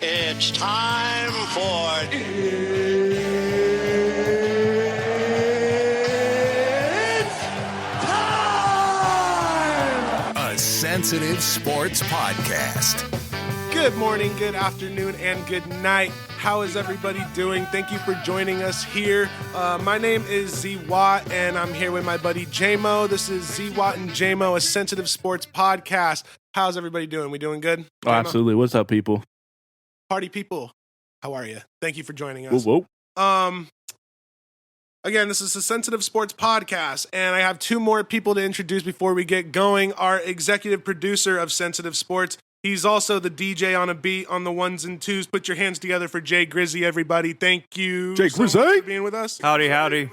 It's time for... A Sensitive Sports Podcast. Good morning, good afternoon, and good night. How is everybody doing? Thank you for joining us here. My name is Z Watt, and I'm here with my buddy J-Mo. This is Z Watt and J-Mo, a Sensitive Sports Podcast. How's everybody doing? We doing good? Oh, absolutely. What's up, people? Party people, how are you? Thank you for joining us. Whoa, whoa. Again, this is a Sensitive Sports Podcast, and I have two more people to introduce before we get going. Our executive producer of Sensitive Sports. He's also the DJ on a beat on the ones and twos. Put your hands together for Jay Grizzy, everybody. Thank you Jay so much Grizzy for being with us. Howdy, howdy.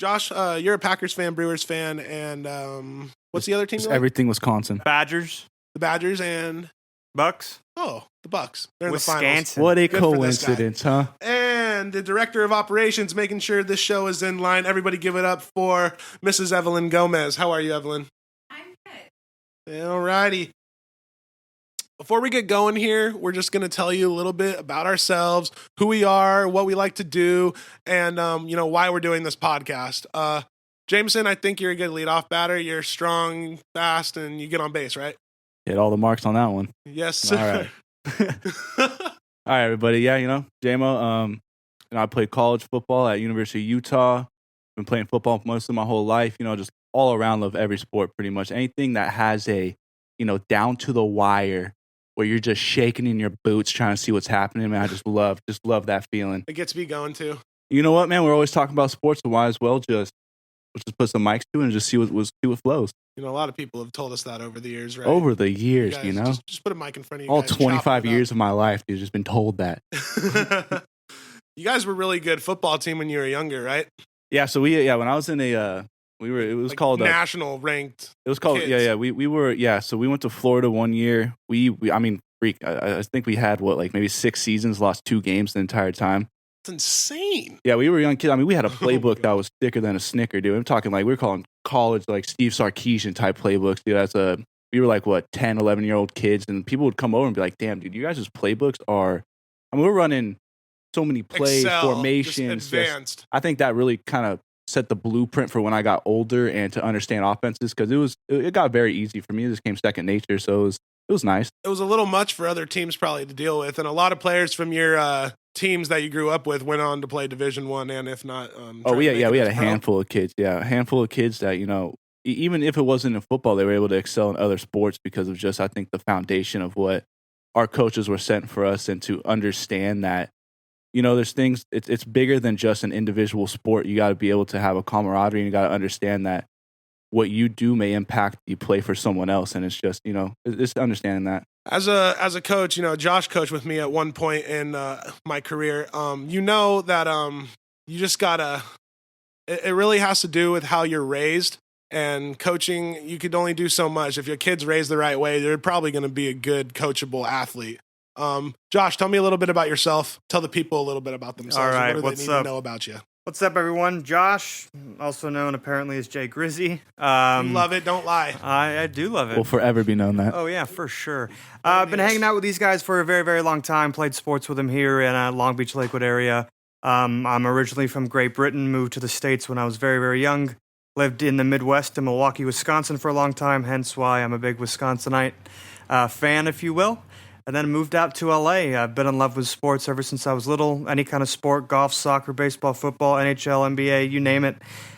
Josh, you're a Packers fan, Brewers fan, and what's the other team? Everything Wisconsin. Badgers, The Badgers and Bucks, the Bucks. They're in the finals. Wisconsin. What a Good for this coincidence, huh? And the director of operations, making sure this show is in line. Everybody give it up for Mrs. Evelyn Gomez. How are you, Evelyn? I'm good. All righty. Before we get going here, we're just going to tell you a little bit about ourselves, who we are, what we like to do, and why we're doing this podcast. Jameson, I think you're a good leadoff batter. You're strong, fast, and you get on base, right? Hit all the marks on that one. Yes, sir. All right. All right, everybody. Yeah, J-Mo, I played college football at University of Utah. Been playing football most of my whole life. Just all around love every sport pretty much. Anything that has a, down to the wire where you're just shaking in your boots trying to see what's happening, man. I just love that feeling. It gets me going, too. You know what, man? We're always talking about sports, so why as well let's just put some mics to it and just see what flows. A lot of people have told us that over the years, right? Over the years, guys, Just put a mic in front of you all guys, 25 years of my life, dude, just been told that. You guys were really good football team when you were younger, right? Yeah, so when I was in it was called national ranked. It was called kids. So we went to Florida one year. I think we had maybe 6 seasons, lost 2 games the entire time. That's insane. Yeah, we were young kids. We had a playbook that was thicker than a Snicker, dude. I'm talking we were calling college Steve Sarkisian type playbooks, dude. We were 10, 11-year-old kids, and people would come over and be like, damn, dude, you guys' playbooks are, we're running so many plays, Excel, formations. just advanced. I think that really kind of set the blueprint for when I got older and to understand offenses, because it got very easy for me. It just came second nature, so it was nice. It was a little much for other teams probably to deal with, and a lot of players from your teams that you grew up with went on to play Division I, and if not, we had a handful of kids. Yeah, a handful of kids that even if it wasn't in football, they were able to excel in other sports because of just, I think, the foundation of what our coaches were sent for us, and to understand that there's things. It's bigger than just an individual sport. You got to be able to have a camaraderie, and you got to understand that what you do may impact you play for someone else, and it's just it's understanding that. As a coach, Josh coached with me at one point in my career. That you just gotta. It really has to do with how you're raised, and coaching. You could only do so much. If your kid's raised the right way, they're probably going to be a good coachable athlete. Josh, tell me a little bit about yourself. Tell the people a little bit about themselves. All right, what do what's they need up? to know about you? What's up, everyone? Josh, also known apparently as Jay Grizzy. You love it, don't lie. I do love it. Will forever be known that. Oh, yeah, for sure. I've been hanging out with these guys for a very, very long time. Played sports with them here in Long Beach, Lakewood area. I'm originally from Great Britain, moved to the States when I was very, very young. Lived in the Midwest in Milwaukee, Wisconsin for a long time, hence why I'm a big Wisconsinite fan, if you will. And then moved out to LA. I've been in love with sports ever since I was little. Any kind of sport, golf, soccer, baseball, football, NHL, NBA, you name it.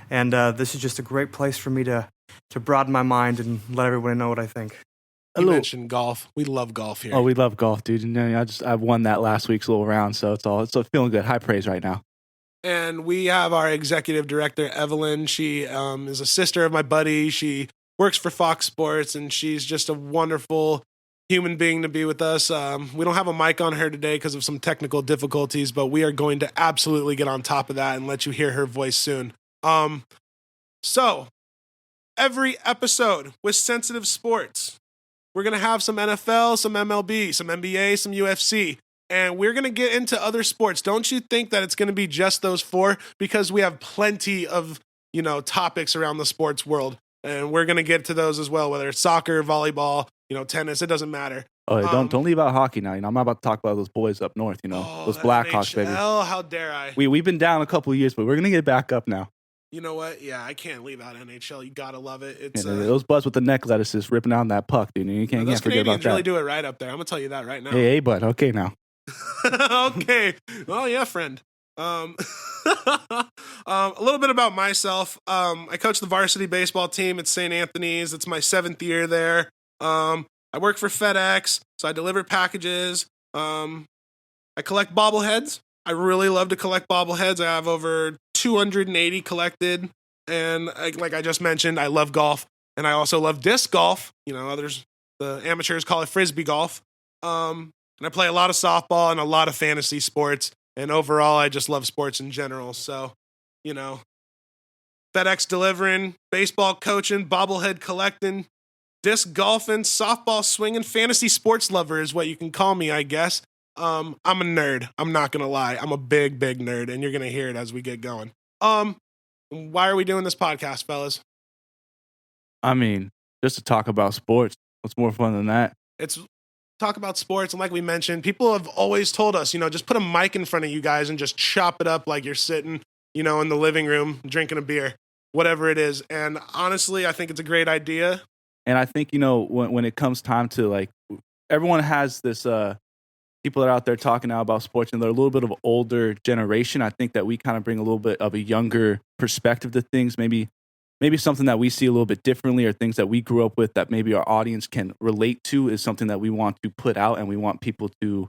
And this is just a great place for me to broaden my mind and let everybody know what I think. You mentioned golf. We love golf here. Oh, we love golf, dude. I won that last week's little round, so it's feeling good. High praise right now. And we have our executive director, Evelyn. She is a sister of my buddy. She works for Fox Sports, and she's just a wonderful human being to be with us. We don't have a mic on her today because of some technical difficulties, but we are going to absolutely get on top of that and let you hear her voice soon. So every episode with Sensitive Sports, we're going to have some NFL, some MLB, some NBA, some UFC, and we're going to get into other sports. Don't you think that it's going to be just those 4? Because we have plenty of, topics around the sports world, and we're going to get to those as well, whether it's soccer, volleyball, tennis. It doesn't matter. Oh, don't leave out hockey now. I'm not about to talk about those boys up north. Those Blackhawks, baby. Oh, how dare I? We've been down a couple of years, but we're gonna get back up now. You know what? Yeah, I can't leave out NHL. You gotta love it. It's those buzz with the neck lettuces ripping down that puck, dude. You can't those forget about Canadians that. really do it right up there. I'm gonna tell you that right now. Hey, bud. Okay, now. Okay. Well, yeah, friend. A little bit about myself. I coach the varsity baseball team at St. Anthony's. It's my 7th year there. I work for FedEx, so I deliver packages. I collect bobbleheads. I really love to collect bobbleheads. I have over 280 collected. And like I just mentioned, I love golf. And I also love disc golf. The amateurs call it frisbee golf. And I play a lot of softball and a lot of fantasy sports. And overall, I just love sports in general. So, FedEx delivering, baseball coaching, bobblehead collecting, disc golfing, softball swinging, fantasy sports lover is what you can call me, I guess. I'm a nerd. I'm not going to lie. I'm a big, big nerd, and you're going to hear it as we get going. Why are we doing this podcast, fellas? I mean, just to talk about sports. What's more fun than that? It's talk about sports, and like we mentioned, people have always told us, just put a mic in front of you guys and just chop it up like you're sitting, in the living room drinking a beer, whatever it is. And honestly, I think it's a great idea. And I think, when it comes time to everyone has this, people that are out there talking now about sports and they're a little bit of an older generation. I think that we kind of bring a little bit of a younger perspective to things, maybe something that we see a little bit differently or things that we grew up with that maybe our audience can relate to is something that we want to put out and we want people to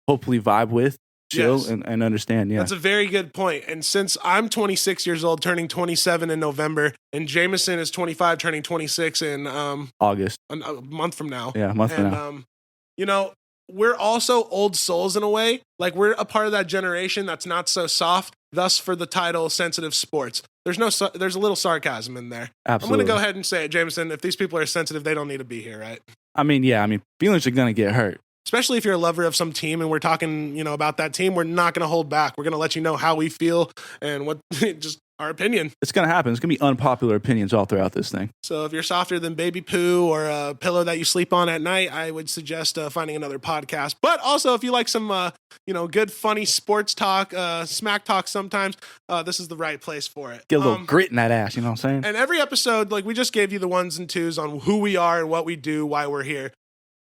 hopefully vibe with, chill, yes. and understand. Yeah, that's a very good point. And since I'm 26 years old, turning 27 in November, and Jameson is 25, turning 26 in August, a month from now. Yeah, a month from now. We're also old souls in a way. Like, we're a part of that generation that's not so soft. Thus, for the title, sensitive sports. There's a little sarcasm in there. Absolutely. I'm going to go ahead and say it, Jameson. If these people are sensitive, they don't need to be here, right? I mean, feelings are going to get hurt. Especially if you're a lover of some team and we're talking, about that team, we're not going to hold back. We're going to let you know how we feel and what just our opinion. It's going to happen. It's going to be unpopular opinions all throughout this thing. So if you're softer than baby poo or a pillow that you sleep on at night, I would suggest finding another podcast. But also, if you like some, good, funny sports talk, smack talk sometimes, this is the right place for it. Get a little grit in that ass, you know what I'm saying? And every episode, we just gave you the ones and twos on who we are and what we do, why we're here.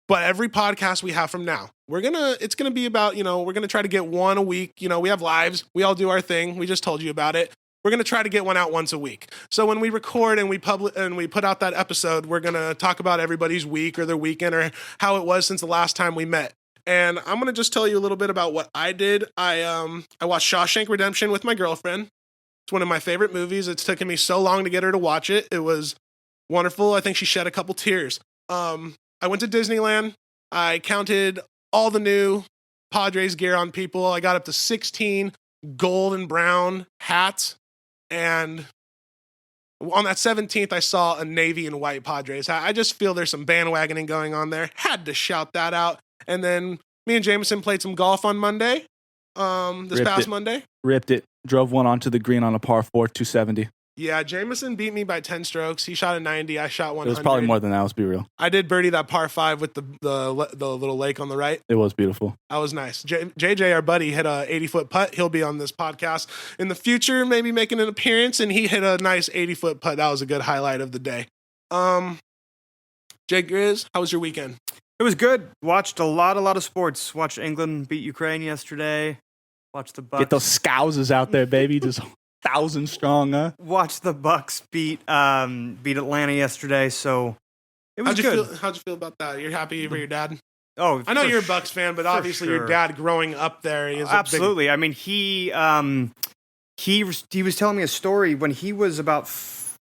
But every podcast we have from now, it's going to be about, we're going to try to get one a week. We have lives. We all do our thing. We just told you about it. We're going to try to get one out once a week. So when we record and we put out that episode, we're going to talk about everybody's week or their weekend or how it was since the last time we met. And I'm going to just tell you a little bit about what I did. I watched Shawshank Redemption with my girlfriend. It's one of my favorite movies. It's taken me so long to get her to watch it. It was wonderful. I think she shed a couple tears. I went to Disneyland. I counted all the new Padres gear on people. I got up to 16 gold and brown hats. And on that 17th, I saw a navy and white Padres. I just feel there's some bandwagoning going on there. Had to shout that out. And then me and Jameson played some golf on Monday, Monday. Ripped it. Drove one onto the green on a par 4, 270. Yeah, Jameson beat me by 10 strokes. He shot a 90. I shot 100. It was probably more than that, let's be real. I did birdie that par 5 with the little lake on the right. It was beautiful. That was nice. JJ, our buddy, hit a 80-foot putt. He'll be on this podcast in the future, maybe making an appearance, and he hit a nice 80-foot putt. That was a good highlight of the day. Jake Grizz, how was your weekend? It was good. Watched a lot of sports. Watched England beat Ukraine yesterday. Watched the Bucks. Get those Scousers out there, baby. Just 1,000 strong, huh? Watched the Bucks beat Atlanta yesterday, so it was good. How'd you feel about that? You're happy for your dad? Oh, I know you're a Bucks fan, but obviously your dad growing up there is absolutely. I mean, he was telling me a story when he was about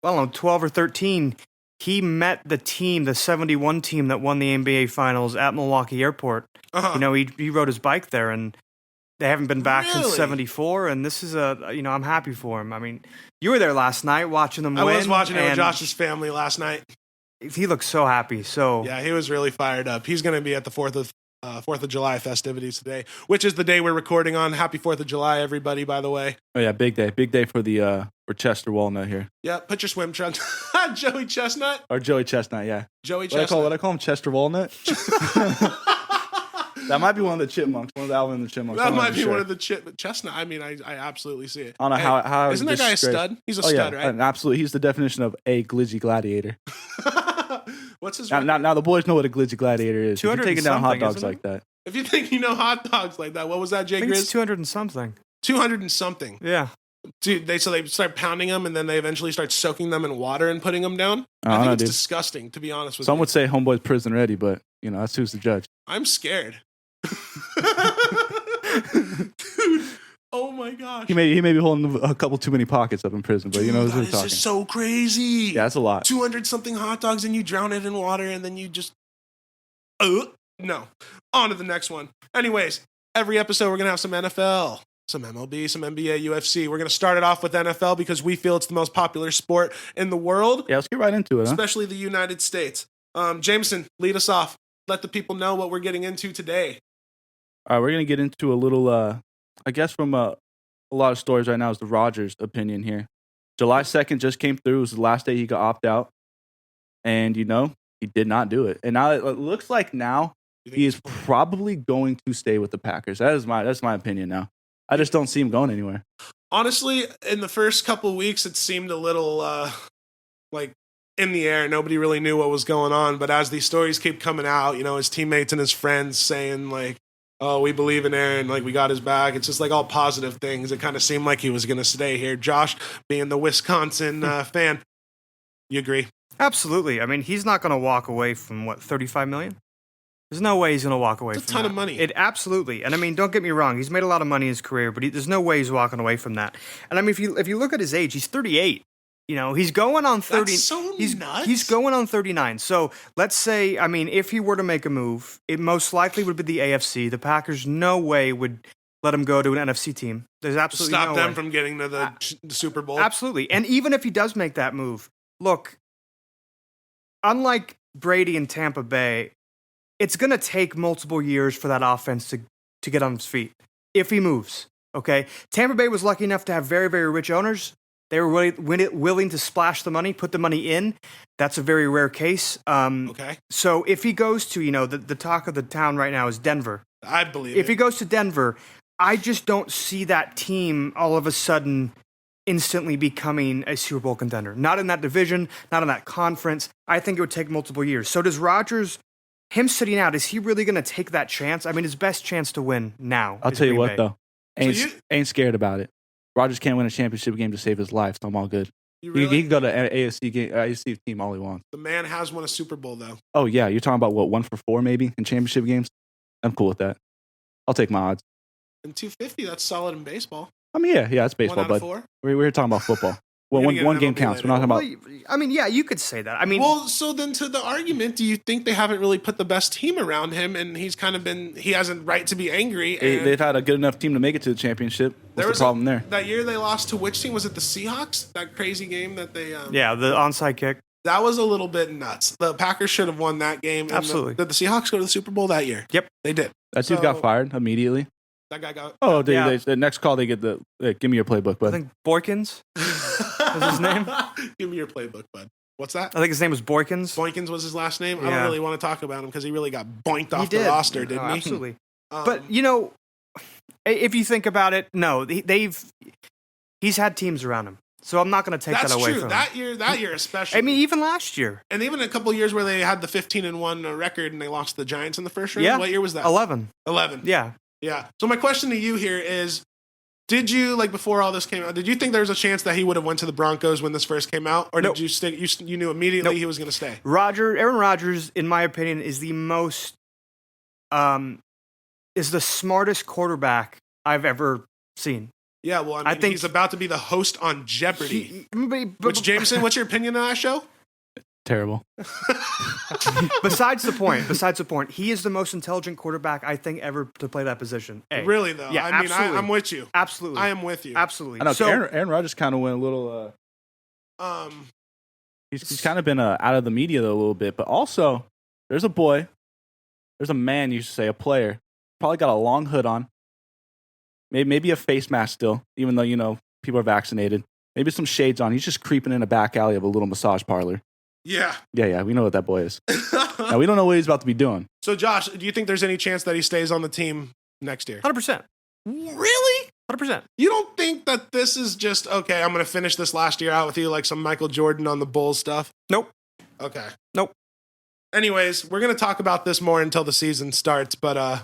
12 or 13. He met the team, the 71 team that won the NBA Finals at Milwaukee Airport. Uh-huh. He rode his bike there, and they haven't been back since Really? '74. And this is I'm happy for him. I mean, you were there last night watching them win. I was watching it with Josh's family last night. He looked so happy. So Yeah, he was really fired up. He's going to be at the 4th of July festivities today, which is the day we're recording on. Happy 4th of July, everybody, by the way. Oh, yeah, big day. Big day for the We're Chester Walnut here. Yeah, put your swim trunks. Joey Chestnut. Or Joey Chestnut, yeah. Joey What Chestnut. I call him? Chester Walnut? That might be one of the Chipmunks. One of the Alvin and the Chipmunks. That might be one of the Chestnut. I mean, I absolutely see it. I don't know how isn't that guy a stud? He's a stud, right? Absolutely. He's the definition of a glizzy gladiator. What's his now the boys know what a glizzy gladiator is. If you're taking down hot dogs like that. If you think you know hot dogs like that, what was that, Jay I think Grizz? it's 200 and something. 200 and something. Yeah. Dude, they start pounding them and then they eventually start soaking them in water and putting them down. I think it's disgusting, to be honest with you. Some would say homeboy's prison ready, but that's who's the judge. I'm scared. Dude, oh my gosh. He may be holding a couple too many pockets up in prison, but Dude, what that we're is talking. just so crazy. Yeah, that's a lot. 200 something hot dogs and you drown it in water and then you just no. On to the next one. Anyways, every episode we're going to have some NFL, some MLB, some NBA, UFC. We're going to start it off with NFL because we feel it's the most popular sport in the world. Yeah, let's get right into it, especially the United States. Jameson, lead us off. Let the people know what we're getting into today. All right, we're going to get into a little, I guess from a lot of stories right now is the Rodgers opinion here. July 2nd just came through. It was the last day he could opt out. And, he did not do it. And now it looks like now he is probably going to stay with the Packers. That's my opinion now. I just don't see him going anywhere. Honestly, in the first couple of weeks, it seemed a little like in the air. Nobody really knew what was going on. But as these stories keep coming out, his teammates and his friends saying like, oh, we believe in Aaron, like we got his back. It's just like all positive things. It kind of seemed like he was going to stay here. Josh, being the Wisconsin fan, you agree? Absolutely. I mean, he's not going to walk away from, $35 million? There's no way he's going to walk away from that. It's a ton of money. Absolutely. And I mean, don't get me wrong. He's made a lot of money in his career, but there's no way he's walking away from that. And I mean, if you look at his age, he's 38. He's going on 30. That's so nuts. He's going on 39. So let's say, I mean, if he were to make a move, it most likely would be the AFC. The Packers, no way would let him go to an NFC team. There's absolutely Stop no them way. from getting to the Super Bowl. Absolutely. And even if he does make that move, look, unlike Brady in Tampa Bay, it's going to take multiple years for that offense to get on its feet if he moves, okay? Tampa Bay was lucky enough to have very, very rich owners. They were willing to splash the money, put the money in. That's a very rare case. Okay. So if he goes to, the talk of the town right now is Denver. I believe If he goes to Denver, I just don't see that team all of a sudden instantly becoming a Super Bowl contender. Not in that division, not in that conference. I think it would take multiple years. So does Rodgers, him sitting out, is he really going to take that chance? I mean, his best chance to win now. I'll tell you what, though. So Ain't scared about it. Rodgers can't win a championship game to save his life, so I'm all good. Really? He can go to AFC team all he wants. The man has won a Super Bowl, though. Oh, yeah. You're talking about, 1 for 4 maybe in championship games? I'm cool with that. I'll take my odds. And 250, that's solid in baseball. I mean, yeah, it's baseball, 1 out of but 4? we're talking about football. Well, We're gonna get one an game MLB counts. later. We're not talking about. Well, I mean, yeah, you could say that. I mean, Well, so then to the argument, do you think they haven't really put the best team around him and he has a right to be angry? And They've had a good enough team to make it to the championship. What's the problem there? That year they lost to which team? Was it the Seahawks? That crazy game that they... yeah, the onside kick. That was a little bit nuts. The Packers should have won that game. Absolutely. Did the Seahawks go to the Super Bowl that year? Yep. They did. That dude got fired immediately. That guy got... Oh, Yeah. the next call they get give me your playbook, I bud. think Boykins was his name. Give me your playbook, bud. What's that? I think his name was Boykins. Boykins was his last name? I Yeah. don't really want to talk about him because he really got boinked He off the did. roster, didn't Oh, he? absolutely. Um, But if you think about it, no, he's had teams around him, so I'm not going to take that's that away true. from him. That year especially. I mean, even last year, and even a couple years where they had the 15-1 record and they lost the Giants in the first round. yeah. What year was that? 11. 11. Yeah. Yeah. So my question to you here is, did you, like before all this came out, did you think there was a chance that he would have went to the Broncos when this first came out? Or Nope. did you stick, you knew immediately Nope. he was going to stay? Aaron Rodgers, in my opinion, is the most, is the smartest quarterback I've ever seen. Yeah, well, I mean, he's about to be the host on Jeopardy. Which, Jameson, what's your opinion on that show? Terrible. Besides the point, he is the most intelligent quarterback I think ever to play that position. A. Really, though? Yeah, I mean, absolutely. I'm with you. Absolutely. I am with you. Absolutely. I know. So, Aaron Rodgers kind of went a little. He's kind of been out of the media though, a little bit, but also there's a man, you should say, a player, probably got a long hood on, maybe a face mask still, even though people are vaccinated. Maybe some shades on. He's just creeping in a back alley of a little massage parlor. Yeah. Yeah, we know what that boy is. Now, we don't know what he's about to be doing. So, Josh, do you think there's any chance that he stays on the team next year? 100%. Really? 100%. You don't think that this is just, okay, I'm going to finish this last year out with you like some Michael Jordan on the Bulls stuff? Nope. Okay. Nope. Anyways, we're going to talk about this more until the season starts, but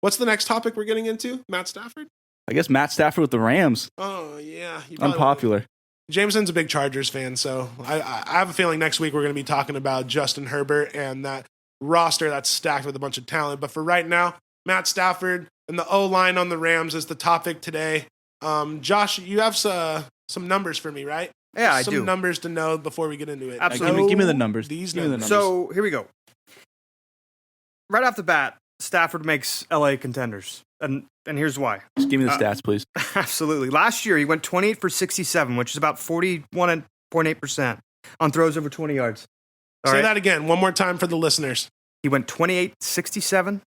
what's the next topic we're getting into? Matt Stafford? I guess Matt Stafford with the Rams. Oh, yeah. Unpopular. Jameson's a big Chargers fan, so I have a feeling next week we're going to be talking about Justin Herbert and that roster that's stacked with a bunch of talent. But for right now, Matt Stafford and the O-line on the Rams is the topic today. Josh, you have some numbers for me, right? Yeah, I do. Some numbers to know before we get into it. Absolutely. Give me the numbers. These Give me the numbers. So here we go. Right off the bat, Stafford makes LA contenders. And here's why. Just give me the stats, please. Absolutely. Last year, he went 28 for 67, which is about 41.8% on throws over 20 yards. Say that again, one more time for the listeners. He went 28, 67,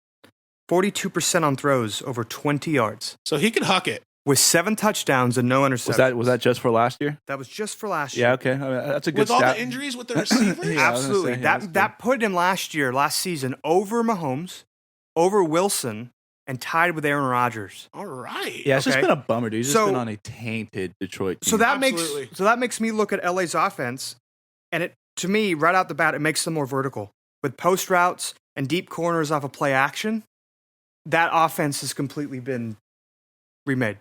42% on throws over 20 yards. So he could huck it. With 7 touchdowns and no interceptions. Was that just for last year? That was just for last year. Yeah, okay. I mean, that's a good With stat. all the injuries with the receivers? Yeah, I was gonna Absolutely. say, yeah, that's that put him last season, over Mahomes, over Wilson, and tied with Aaron Rodgers. All right. Yeah, it's just Okay. been a bummer, dude. He's So- just been on a tainted Detroit team. So that Absolutely. makes me look at LA's offense, and it, to me, right out the bat, it makes them more vertical. With post routes and deep corners off of play action, that offense has completely been remade.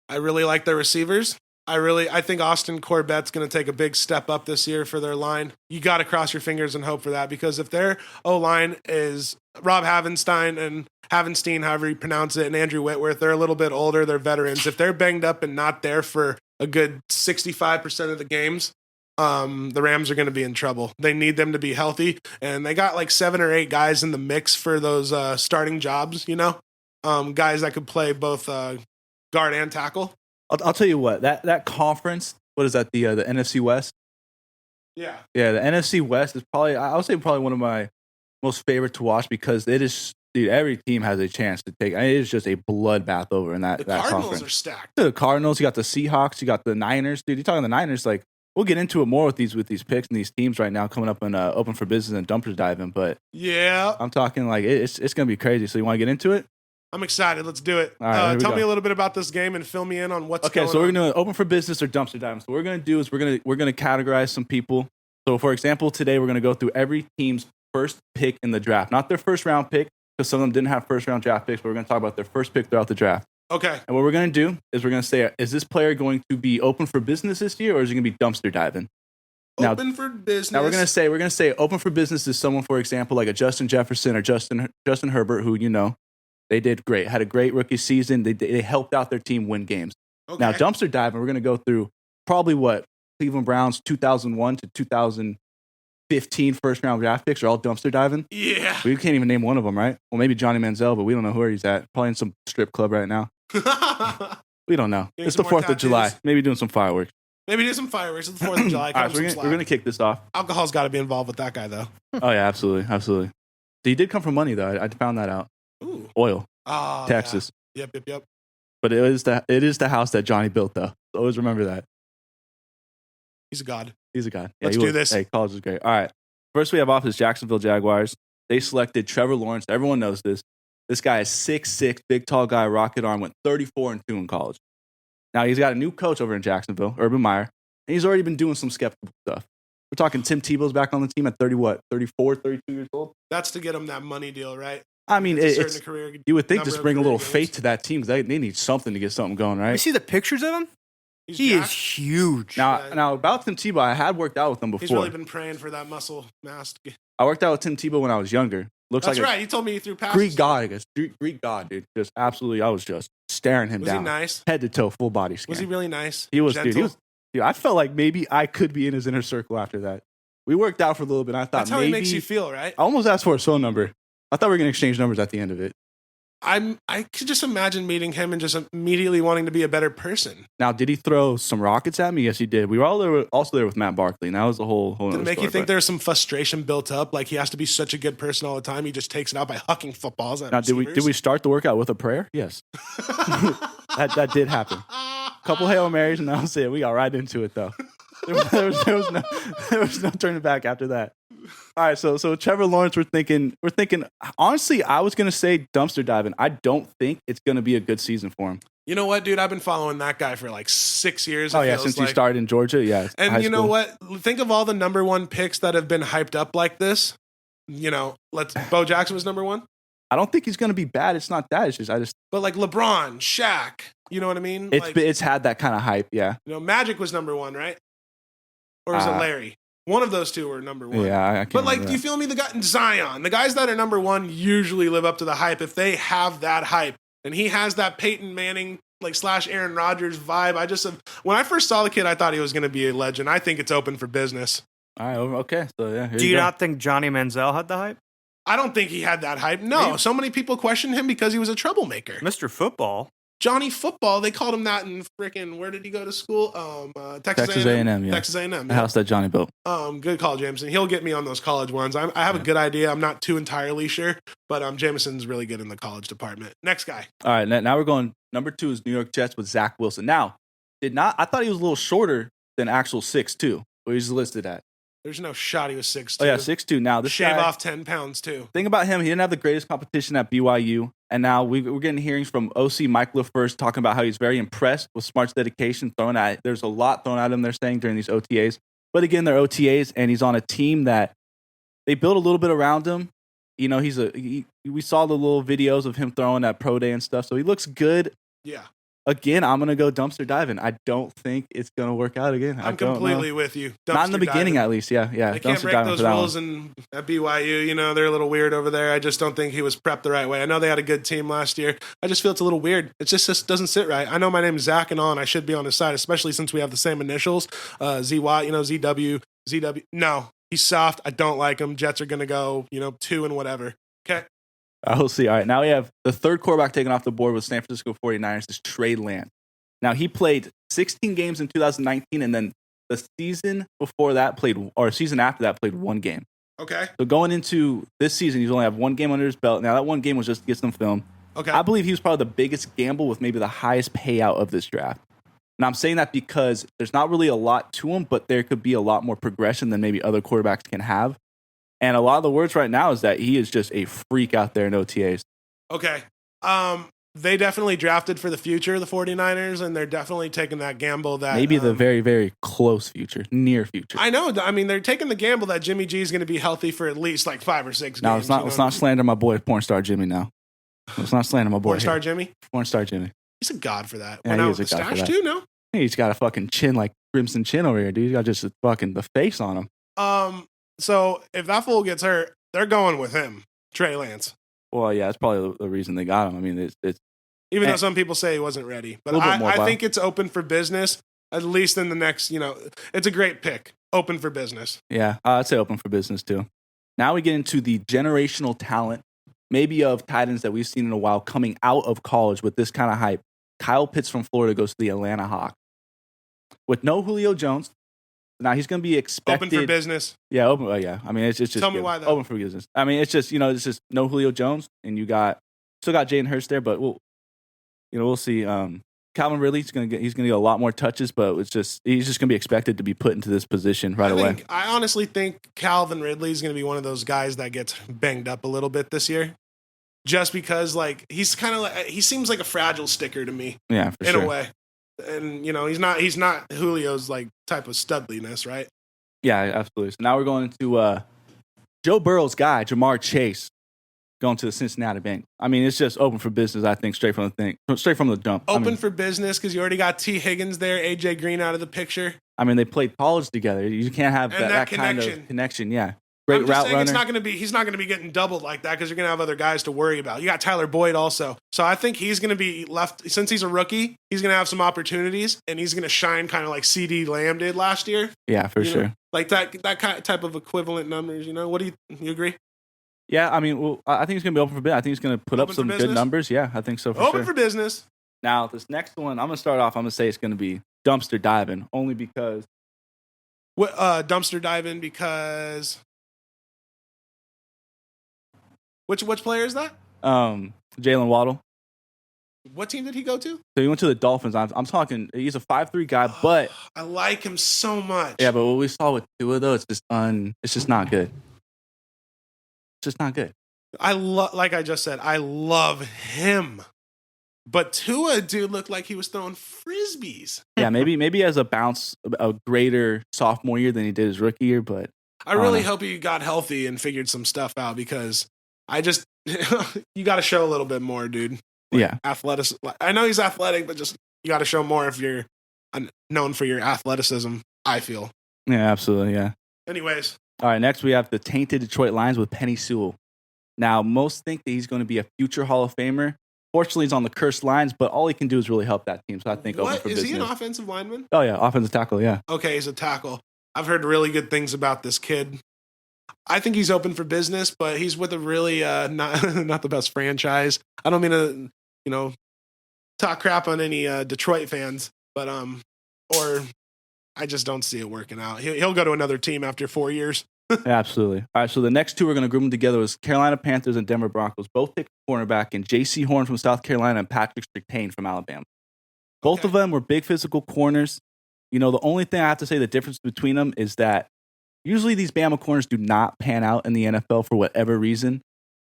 I really like their receivers. I think Austin Corbett's going to take a big step up this year for their line. You got to cross your fingers and hope for that, because if their O-line is Rob Havenstein and Havenstein, however you pronounce it, and Andrew Whitworth, they're a little bit older, they're veterans. If they're banged up and not there for a good 65% of the games, the Rams are going to be in trouble. They need them to be healthy, and they got like 7 or 8 guys in the mix for those starting jobs, guys that could play both guard and tackle. I'll tell you what, that conference, what is that, the NFC West? Yeah. Yeah, the NFC West is probably, I would say, probably one of my most favorite to watch, because it is, dude, every team has a chance to take. I mean, it is just a bloodbath over in that The conference. Cardinals are stacked. The Cardinals, you got the Seahawks, you got the Niners. Dude, you're talking the Niners, like, we'll get into it more with these picks and these teams right now coming up and open for business and dumpster diving, but Yeah. I'm talking like it's going to be crazy. So you want to get into it? I'm excited. Let's do it. All right, here we tell go. me a little bit about this game and fill me in on what's going on. Okay, so we're going to open for business or dumpster diving. So what we're going to do is we're going to categorize some people. So for example, today we're going to go through every team's first pick in the draft. Not their first round pick, because some of them didn't have first round draft picks, but we're going to talk about their first pick throughout the draft. Okay. And what we're going to do is we're going to say, is this player going to be open for business this year, or is he going to be dumpster diving? Now- Open for business. Now we're gonna say open for business is someone, for example, like a Justin Jefferson or Justin Herbert, who they did great, had a great rookie season. They helped out their team win games. Okay. Now dumpster diving, we're gonna go through probably what Cleveland Browns 2001 to 2015 first round draft picks are all dumpster diving. Yeah. We can't even name one of them, right? Well, maybe Johnny Manziel, but we don't know where he's at. Probably in some strip club right now. We don't know. Getting It's the some more 4th of July. tattoos. Maybe doing some fireworks. Maybe do some fireworks. It's the 4th of July. All right, so we're gonna kick this off. Alcohol's got to be involved with that guy, though. Oh yeah, absolutely. He did come from money though. I found that out. Ooh. Oil, Oh, Texas. Yeah. Yep. But it is the house that Johnny built though. So always remember that. He's a god. He's a god. Let's he do was. this. Hey, college is great. All right. First we have off is Jacksonville Jaguars. They selected Trevor Lawrence. Everyone knows this. This guy is 6'6", big tall guy, rocket arm, went 34-2 in college. Now he's got a new coach over in Jacksonville, Urban Meyer. And he's already been doing some skeptical stuff. We're talking Tim Tebow's back on the team at 34, 32 years old. That's to get him that money deal, right? I mean, It's a it's certain career you would think number just of bring a career little games. faith to that team, because they need something to get something going, You right? see the pictures of him? He's He is jacked. huge. Now about Tim Tebow, I had worked out with him He's before. really been praying for that muscle mass. I worked out with Tim Tebow when I was younger. Looks That's like right. He told me he threw a passes. Greek god, I guess. Greek god, dude. Just absolutely, I was just staring him Was down. he nice? Head to toe, full body scan. Was he really nice? He was, Gentle? dude. Dude, I felt like maybe I could be in his inner circle after that. We worked out for a little bit. And I thought That's how maybe he makes you feel, right? I almost asked for his phone number. I thought we were gonna exchange numbers at the end of it. I could just imagine meeting him and just immediately wanting to be a better person. Now, did he throw some rockets at me? Yes, he did. We were all there, also there with Matt Barkley, and that was the whole. Did it other make you story, think but- there's some frustration built up? Like he has to be such a good person all the time. He just takes it out by hucking footballs at Now, did we start the workout with a prayer? Yes, that did happen. Couple Hail Marys, and that was it. We got right into it, though. There was no turning back after that. All right, so Trevor Lawrence, we're thinking. Honestly, I was gonna say dumpster diving. I don't think it's gonna be a good season for him. You know what, dude? I've been following that guy for like 6 years. Oh yeah, since he started in Georgia, yeah. And you know what? Think of all the number one picks that have been hyped up like this. You know, Bo Jackson was number one. I don't think he's gonna be bad. It's not that. It's just But like LeBron, Shaq, you know what I mean? It's had that kind of hype, yeah. You know, Magic was number one, right? Or was it Larry? One of those two were number one. Yeah, I can't. But like, do you feel me? Zion, the guys that are number one usually live up to the hype if they have that hype, and he has that Peyton Manning / Aaron Rodgers vibe. When I first saw the kid, I thought he was going to be a legend. I think it's open for business. All right, okay, so yeah. Do you not think Johnny Manziel had the hype? I don't think he had that hype. No, so many people questioned him because he was a troublemaker. Mr. Football. Johnny Football, they called him that in freaking, where did he go to school? Texas A&M, yeah. Texas A&M. The house that Johnny built. Good call, Jameson. He'll get me on those college ones. I have a good idea. I'm not too entirely sure, but Jameson's really good in the college department. Next guy. All right, now we're going, number 2 is New York Jets with Zach Wilson. Now, I thought he was a little shorter than actual 6'2", where he's listed at. There's no shot he was 6'2". Oh, yeah, 6'2". Now, this Shave guy, off 10 pounds, too. Thing about him, he didn't have the greatest competition at BYU. And now we're getting hearings from OC Mike LaFleur talking about how he's very impressed with Smart's dedication thrown at. There's a lot thrown at him, they're saying, during these OTAs. But again, they're OTAs, and he's on a team that they built a little bit around him. You know, we saw the little videos of him throwing at pro day and stuff, so he looks good. Yeah. Again, I'm going to go dumpster diving. I don't think it's going to work out again. I'm completely with you. Not in the beginning, at least. Yeah. They can't break those rules at BYU. You know, they're a little weird over there. I just don't think he was prepped the right way. I know they had a good team last year. I just feel it's a little weird. It just doesn't sit right. I know my name is Zach and all, and I should be on his side, especially since we have the same initials. ZY, you know, ZW. No, he's soft. I don't like him. Jets are going to go, 2 and whatever. Okay. We'll see. All right, now we have the third quarterback taken off the board with San Francisco 49ers is Trey Lance. Now, he played 16 games in 2019, and then the season after that played 1 game. Okay. So going into this season, he's only have 1 game under his belt. Now, that 1 game was just to get some film. Okay. I believe he was probably the biggest gamble with maybe the highest payout of this draft. And I'm saying that because there's not really a lot to him, but there could be a lot more progression than maybe other quarterbacks can have. And a lot of the words right now is that he is just a freak out there in OTAs. Okay. They definitely drafted for the future, the 49ers, and they're definitely taking that gamble that... Maybe the very, very close future, near future. I know. I mean, they're taking the gamble that Jimmy G is going to be healthy for at least 5 or 6 games. Now, let's not slander my boy, Porn Star Jimmy, now. Let's not slander my boy. Porn Star Jimmy? Porn Star Jimmy. He's a god for that. Yeah, Went he out is with a the god for stash that. too, no? He's got a fucking chin like Crimson Chin over here, dude. He's got just the face on him. So if that fool gets hurt, they're going with him, Trey Lance. Well, yeah, that's probably the reason they got him. I mean, it's even though some people say he wasn't ready. But I think it's open for business, at least in the next, it's a great pick. Open for business. Yeah, I'd say open for business too. Now we get into the generational talent, maybe of tight ends that we've seen in a while coming out of college with this kind of hype. Kyle Pitts from Florida goes to the Atlanta Hawks. With no Julio Jones. Now he's going to be expected. Open for business. Yeah, open. Yeah, I mean, it's just. Tell me why though. Open for business. I mean, it's just no Julio Jones, and you still got Jalen Hurts there, but we'll see. Calvin Ridley, he's gonna get a lot more touches, but he's just gonna be expected to be put into this position right away. I honestly think Calvin Ridley is gonna be one of those guys that gets banged up a little bit this year, just because he's kind of he seems like a fragile sticker to me. Yeah, for sure. In a way. And he's not Julio's type of studliness, right? Yeah, absolutely. So now we're going to Joe Burrow's guy, Jamar Chase, going to the Cincinnati Bengals. I mean, it's just open for business. I think straight from the jump. Open for business because you already got T. Higgins there, AJ Green out of the picture. I mean, they played college together. You can't have that kind of connection. Yeah. Great route runner. He's not going to be getting doubled like that because you're going to have other guys to worry about. You got Tyler Boyd also. So I think he's going to be left, since he's a rookie, he's going to have some opportunities and he's going to shine kind of like CD Lamb did last year. Yeah, for sure. Like that kind of type of equivalent numbers, What do you agree? Yeah, I mean, I think he's going to be open for business. I think he's going to put up some good numbers. Yeah, I think so for sure. Open for business. Now, this next one, I'm going to start off, I'm going to say it's going to be dumpster diving, only because. Dumpster diving because. Which player is that? Jalen Waddle. What team did he go to? So he went to the Dolphins. I'm talking. He's a 5'3" guy, but I like him so much. yeah, but what we saw with Tua though, it's just not good. It's just not good. Like I just said, I love him. But Tua, dude, looked like he was throwing frisbees. Yeah, maybe has a greater sophomore year than he did his rookie year, but I really hope he got healthy and figured some stuff out because you got to show a little bit more, dude. Athleticism. I know he's athletic, but just you got to show more if you're known for your athleticism, I feel. Yeah, absolutely, yeah. Anyways. All right, next we have the tainted Detroit Lions with Penei Sewell. Now, most think that he's going to be a future Hall of Famer. Fortunately, he's on the cursed Lions, but all he can do is really help that team. So I think open for business. Is he an offensive lineman? Oh, yeah, offensive tackle, yeah. Okay, he's a tackle. I've heard really good things about this kid. I think he's open for business, but he's with a really not the best franchise. I don't mean to, talk crap on any Detroit fans, but or I just don't see it working out. He'll go to another team after 4 years. Yeah, absolutely. All right, so the next two we're going to group them together was Carolina Panthers and Denver Broncos. Both picked cornerback, and J.C. Horn from South Carolina and Patrick Surtain from Alabama. Both of them were big physical corners. The only thing I have to say the difference between them is that usually these Bama corners do not pan out in the NFL for whatever reason.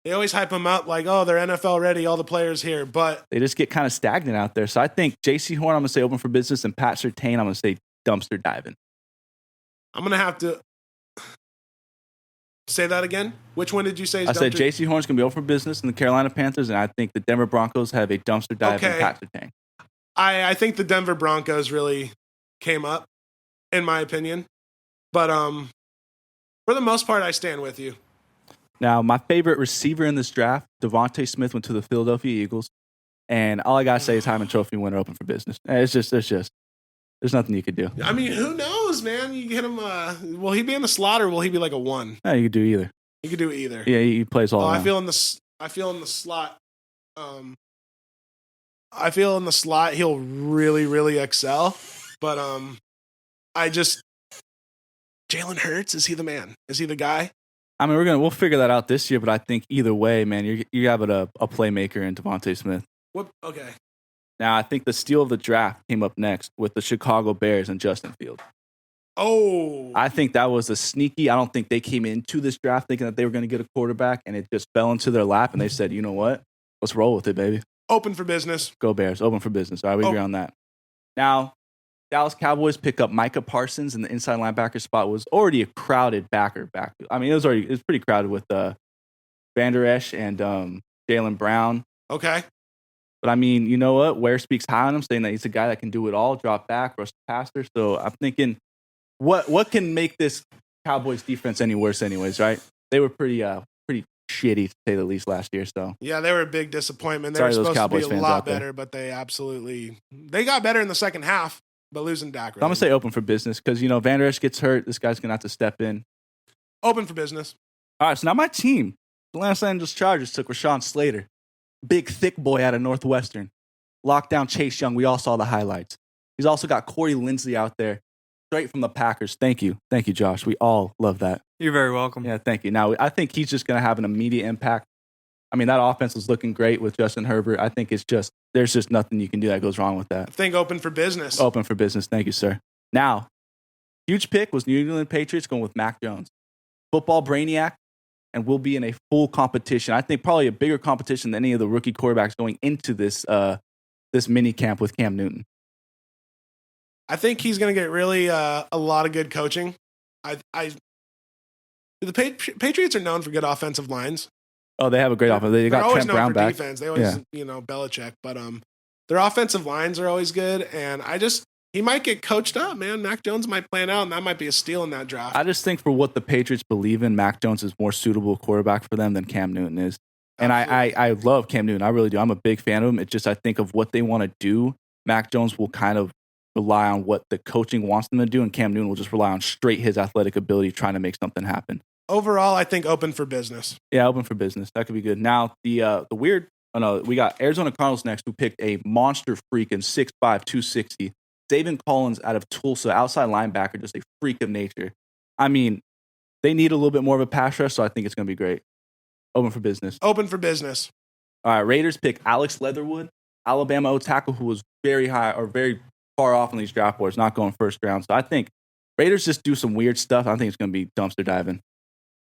They always hype them up like, oh, they're NFL ready, all the players here, but they just get kind of stagnant out there. So I think J.C. Horn, I'm going to say open for business, and Pat Surtain, I'm going to say dumpster diving. I'm going to have to say that again. Which one did you say? I said J.C. Horn's going to be open for business in the Carolina Panthers, and I think the Denver Broncos have a dumpster dive in Pat Surtain. I think the Denver Broncos really came up, in my opinion. But for the most part, I stand with you. Now, my favorite receiver in this draft, Devontae Smith, went to the Philadelphia Eagles. And all I got to say is Heisman Trophy winner open for business. There's nothing you could do. I mean, who knows, man? You get him, will he be in the slot or will he be like a 1? Yeah, you could do either. You could do either. Yeah, he plays all around. I feel in the slot. I feel in the slot he'll really, really excel. But Jalen Hurts, is he the man? Is he the guy? I mean, we'll figure that out this year, but I think either way, man, you have a playmaker in Devontae Smith. What? Okay. Now, I think the steal of the draft came up next with the Chicago Bears and Justin Fields. Oh. I think that was a sneaky. I don't think they came into this draft thinking that they were going to get a quarterback, and it just fell into their lap, and they said, you know what? Let's roll with it, baby. Open for business. Go Bears. Open for business. All right, we agree on that. Now, Dallas Cowboys pick up Micah Parsons, and the inside linebacker spot was already a crowded backfield. I mean, it was pretty crowded with Van Der Esch and Jaylen Brown. Okay. But I mean, you know what? Ware speaks high on him, saying that he's a guy that can do it all, drop back, rush the passer. So I'm thinking, what can make this Cowboys defense any worse anyways, right? They were pretty shitty, to say the least, last year. So yeah, they were a big disappointment. They were supposed to be a lot better, but they got better in the second half. But losing Dak. Really. I'm going to say open for business because, Van Der Esch gets hurt. This guy's going to have to step in. Open for business. All right, so now my team, the Los Angeles Chargers, took Rashawn Slater. Big, thick boy out of Northwestern. Locked down Chase Young. We all saw the highlights. He's also got Corey Linsley out there, straight from the Packers. Thank you. Thank you, Josh. We all love that. You're very welcome. Yeah, thank you. Now, I think he's just going to have an immediate impact. I mean, that offense was looking great with Justin Herbert. I think there's just nothing you can do that goes wrong with that. I think open for business. Open for business. Thank you, sir. Now, huge pick was New England Patriots going with Mac Jones. Football brainiac, and will be in a full competition. I think probably a bigger competition than any of the rookie quarterbacks going into this mini camp with Cam Newton. I think he's going to get really a lot of good coaching. The Patriots are known for good offensive lines. Oh, they have a great offense. They got Trent Brown back. Defense. They always, Belichick, but their offensive lines are always good, and he might get coached up, man. Mac Jones might plan out, and that might be a steal in that draft. I just think for what the Patriots believe in, Mac Jones is more suitable quarterback for them than Cam Newton is. And I love Cam Newton. I really do. I'm a big fan of him. It's just I think of what they want to do. Mac Jones will kind of rely on what the coaching wants them to do, and Cam Newton will just rely on straight his athletic ability trying to make something happen. Overall, I think open for business. Yeah, open for business. That could be good. Now, we got Arizona Cardinals next, who picked a monster freak in 6'5", 260. Zaven Collins out of Tulsa, outside linebacker, just a freak of nature. I mean, they need a little bit more of a pass rush, so I think it's going to be great. Open for business. Open for business. All right, Raiders pick Alex Leatherwood, Alabama O tackle who was very high or very far off on these draft boards, not going first round. So I think Raiders just do some weird stuff. I think it's going to be dumpster diving.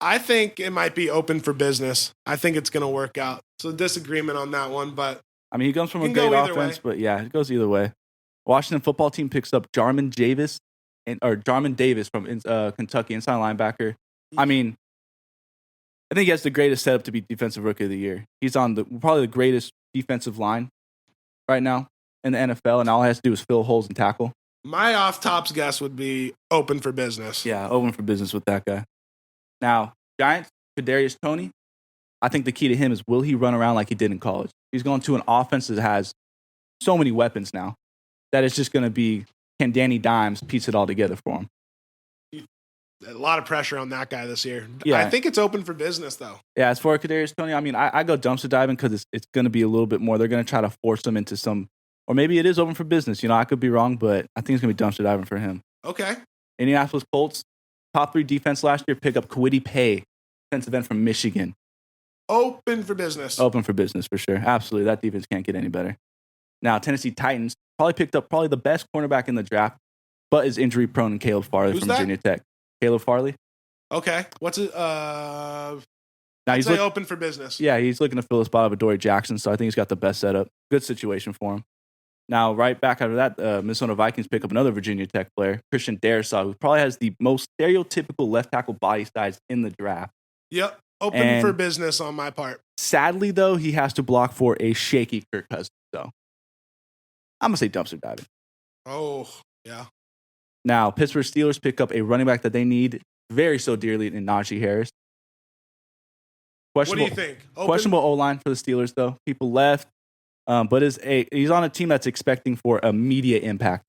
I think it might be open for business. I think it's going to work out. So disagreement on that one, but I mean, he comes from a great offense, but yeah, it goes either way. Washington football team picks up Jarman Davis from Kentucky, inside linebacker. I mean, I think he has the greatest setup to be defensive rookie of the year. He's on probably the greatest defensive line right now in the NFL, and all he has to do is fill holes and tackle. My off-tops guess would be open for business. Yeah, open for business with that guy. Now, Giants, Kadarius Toney, I think the key to him is will he run around like he did in college? He's going to an offense that has so many weapons now that it's just going to be, can Danny Dimes piece it all together for him? A lot of pressure on that guy this year. Yeah. I think it's open for business, though. Yeah, as for Kadarius Toney, I mean, I go dumpster diving because it's going to be a little bit more. They're going to try to force him into some, or maybe it is open for business. I could be wrong, but I think it's going to be dumpster diving for him. Okay. Indianapolis Colts, top 3 defense last year, pick up Kwity Paye, defensive end from Michigan. Open for business. Open for business for sure. Absolutely. That defense can't get any better. Now, Tennessee Titans probably picked up the best cornerback in the draft, but is injury prone, in Caleb Farley from Virginia Tech. Caleb Farley. Okay. What's it? Now he's open for business. Yeah, he's looking to fill the spot of Adoree Jackson, so I think he's got the best setup. Good situation for him. Now, right back after that, Minnesota Vikings pick up another Virginia Tech player, Christian Darrisaw, who probably has the most stereotypical left tackle body size in the draft. Yep. Open for business on my part. Sadly, though, he has to block for a shaky Kirk Cousins. So I'm going to say dumpster diving. Oh, yeah. Now, Pittsburgh Steelers pick up a running back that they need very so dearly in Najee Harris. What do you think? Questionable O-line for the Steelers, though. People left, but he's on a team that's expecting for immediate impact.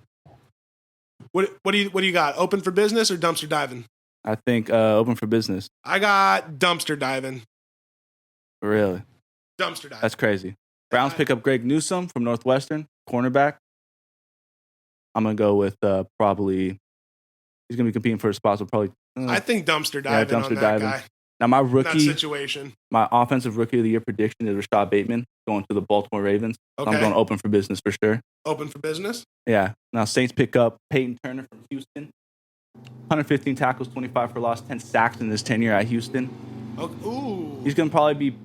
What do you got? Open for business or dumpster diving? I think open for business. I got dumpster diving. Really? Dumpster diving. That's crazy. Browns pick up Greg Newsome from Northwestern, cornerback. I'm going to go with probably, he's going to be competing for a spot, so probably. I think dumpster diving on that guy. Now, my offensive rookie of the year prediction is Rashad Bateman going to the Baltimore Ravens. Okay. So I'm going open for business for sure. Open for business? Yeah. Now, Saints pick up Peyton Turner from Houston. 115 tackles, 25 for loss, 10 sacks in his tenure at Houston. Okay. Ooh. He's going to probably be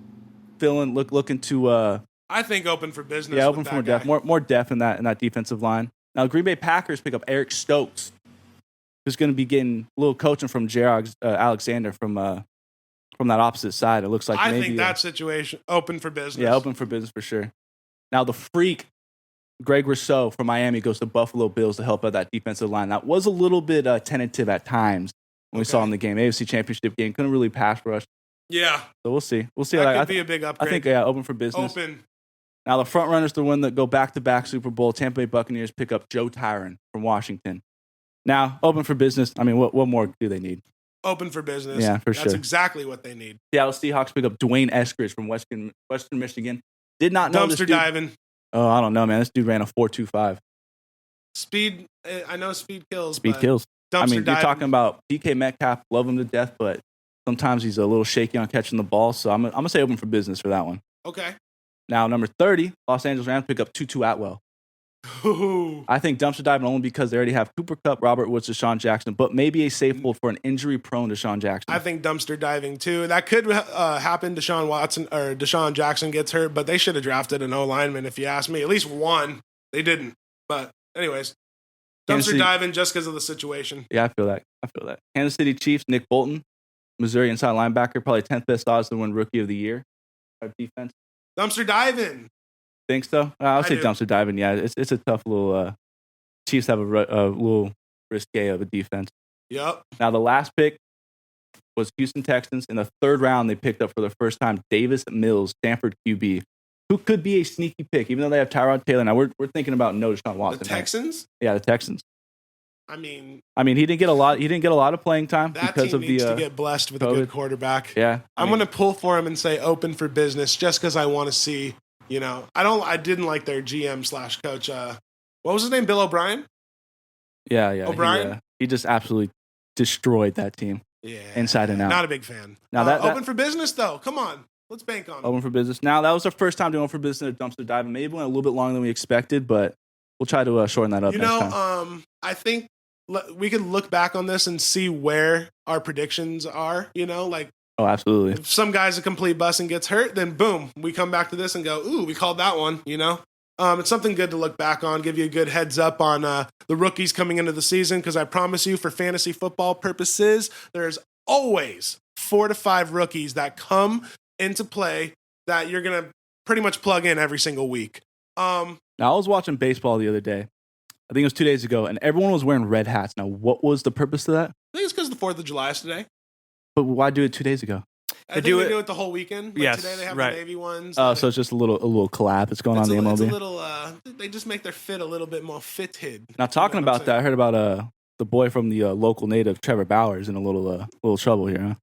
looking to. I think open for business. Yeah, open for more depth. More depth in that defensive line. Now, Green Bay Packers pick up Eric Stokes, who's going to be getting a little coaching from Jared Alexander from that opposite side. It looks like I think that situation open for business. Yeah, open for business for sure. Now, the freak, Greg Rousseau from Miami, goes to Buffalo Bills to help out that defensive line. That was a little bit tentative at times when we saw in the game. AFC Championship game. Couldn't really pass rush. Yeah. So we'll see. That could be a big upgrade. I think, open for business. Open. Now, the front runners, the one that go back-to-back Super Bowl, Tampa Bay Buccaneers pick up Joe Tyron from Washington. Now, open for business. I mean, what more do they need? Open for business. Yeah, for sure. That's exactly what they need. Seattle Seahawks pick up Dwayne Eskridge from Western Michigan. Did not know dumpster diving. Oh, I don't know, man. This dude ran a 4.25. Speed. I know speed kills. Speed kills. Dumpster diving. You're talking about DK Metcalf. Love him to death, but sometimes he's a little shaky on catching the ball. So I'm gonna say open for business for that one. Okay. Now, number 30, Los Angeles Rams pick up Tutu Atwell. Ooh. I think dumpster diving only because they already have Cooper Kupp, Robert Woods, Deshaun Jackson, but maybe a safe hold for an injury-prone Deshaun Jackson. I think dumpster diving too. That could happen. Deshaun Jackson gets hurt, but they should have drafted an O-lineman if you ask me. At least one. They didn't. But anyways, dumpster diving just because of the situation. Yeah, I feel that. Kansas City Chiefs, Nick Bolton, Missouri inside linebacker, probably 10th best odds to win Rookie of the Year. Our defense. Dumpster diving. Think so? I'll say dumpster diving. Yeah, it's a tough little. Chiefs have a little risque of a defense. Yep. Now the last pick was Houston Texans. In the third round, they picked up for the first time Davis Mills, Stanford QB, who could be a sneaky pick, even though they have Tyrod Taylor. Now we're thinking about Deshaun Watson. The Texans? Right? Yeah, the Texans. I mean, he didn't get a lot. He didn't get a lot of playing time because of the. Needs to get blessed with COVID. A good quarterback. Yeah, I'm going to pull for him and say open for business, just because I want to see. I didn't like their GM/coach. What was his name? Bill O'Brien. Yeah. O'Brien. He just absolutely destroyed that team. Yeah, inside and out. Not a big fan. Now that open for business though. Come on. Let's bank on it. Open for business. Now, that was our first time doing for business at a dumpster dive. And maybe went a little bit longer than we expected, but we'll try to shorten that up next time. I think we could look back on this and see where our predictions are, Oh, absolutely. if some guy's a complete bust and gets hurt, then boom, we come back to this and go, ooh, we called that one, It's something good to look back on, give you a good heads up on the rookies coming into the season, because I promise you, for fantasy football purposes, there's always 4 to 5 rookies that come into play that you're going to pretty much plug in every single week. Now, I was watching baseball the other day. I think it was 2 days ago, and everyone was wearing red hats. Now, what was the purpose of that? I think it's because the 4th of July is today. But why do it 2 days ago? I think they do it the whole weekend. Yes, Today they have right. the Navy ones. Oh, so it's just a little collab that's going on in the It's MLB. a little, they just make their fit a little bit more fitted. Now, talking about that, I heard about the boy from the local native, Trevor Bauer, is in a little trouble here,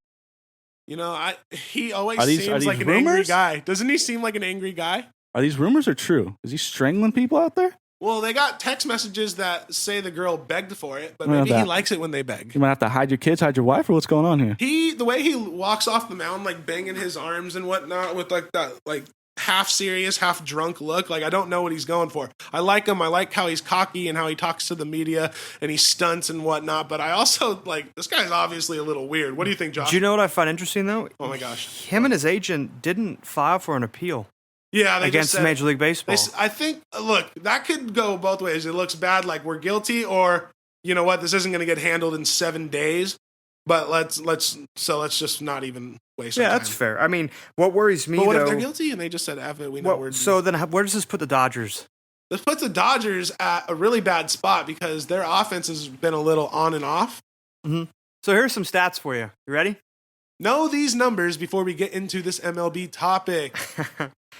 huh? He always Are these seems like an angry rumors? guy. Doesn't he seem like an angry guy? Are these rumors or true? Is he strangling people out there? Well, they got text messages that say the girl begged for it, but Well, maybe he that- likes it when they beg. You might have to hide your kids, hide your wife, or what's going on here? The way he walks off the mound, like banging his arms and whatnot, with like that, like half serious, half drunk look. Like, I don't know what he's going for. I like him. I like how he's cocky and how he talks to the media and he stunts and whatnot. But I also this guy's obviously a little weird. What do you think, Josh? Do you know what I find interesting, though? Oh my gosh. Him and his agent didn't file for an appeal Yeah, they against just said, Major League Baseball. I think, look, that could go both ways. It looks bad, like we're guilty, or you know what, this isn't going to get handled in 7 days. But let's just not even waste. Yeah, our that's time. fair. I mean, what worries me, But what though... if they're guilty and they just said F it? We know we're so then where does this put the Dodgers? This puts the Dodgers at a really bad spot because their offense has been a little on and off. So here's some stats for you. You ready? Know these numbers before we get into this MLB topic.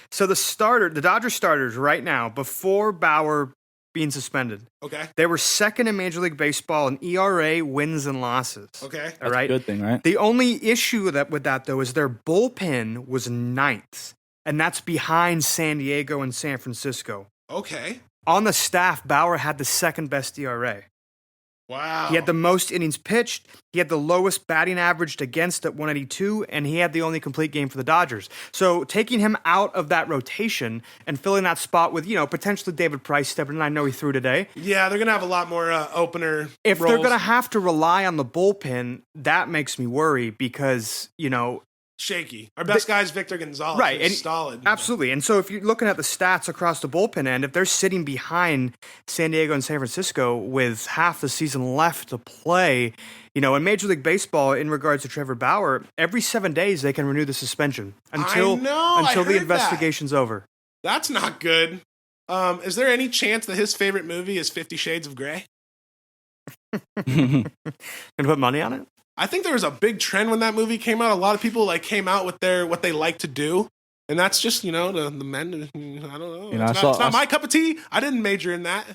So the Dodgers starters right now, before Bauer being suspended, Okay. they were second in Major League Baseball in ERA, wins and losses. Okay. All right. Good thing, right? The only issue with that though is their bullpen was ninth, and that's behind San Diego and San Francisco. Okay. On the staff, Bauer had the second best ERA. Wow. He had the most innings pitched. He had the lowest batting average against at 182, and he had the only complete game for the Dodgers. So taking him out of that rotation and filling that spot with, potentially David Price stepping in. I know he threw today. Yeah, they're gonna have a lot more opener. If roles. they're going to have to rely on the bullpen, that makes me worry because, shaky. Our best guy is Victor Gonzalez. Right, He's and solid. absolutely. And so if you're looking at the stats across the bullpen end, if they're sitting behind San Diego and San Francisco with half the season left to play, in Major League Baseball, in regards to Trevor Bauer, every 7 days they can renew the suspension until I the heard investigation's over. That's not good. Is there any chance that his favorite movie is 50 Shades of Grey? Gonna put money on it? I think there was a big trend when that movie came out. A lot of people came out with what they like to do, and that's just the men. I don't know. It's not my cup of tea. I didn't major in that,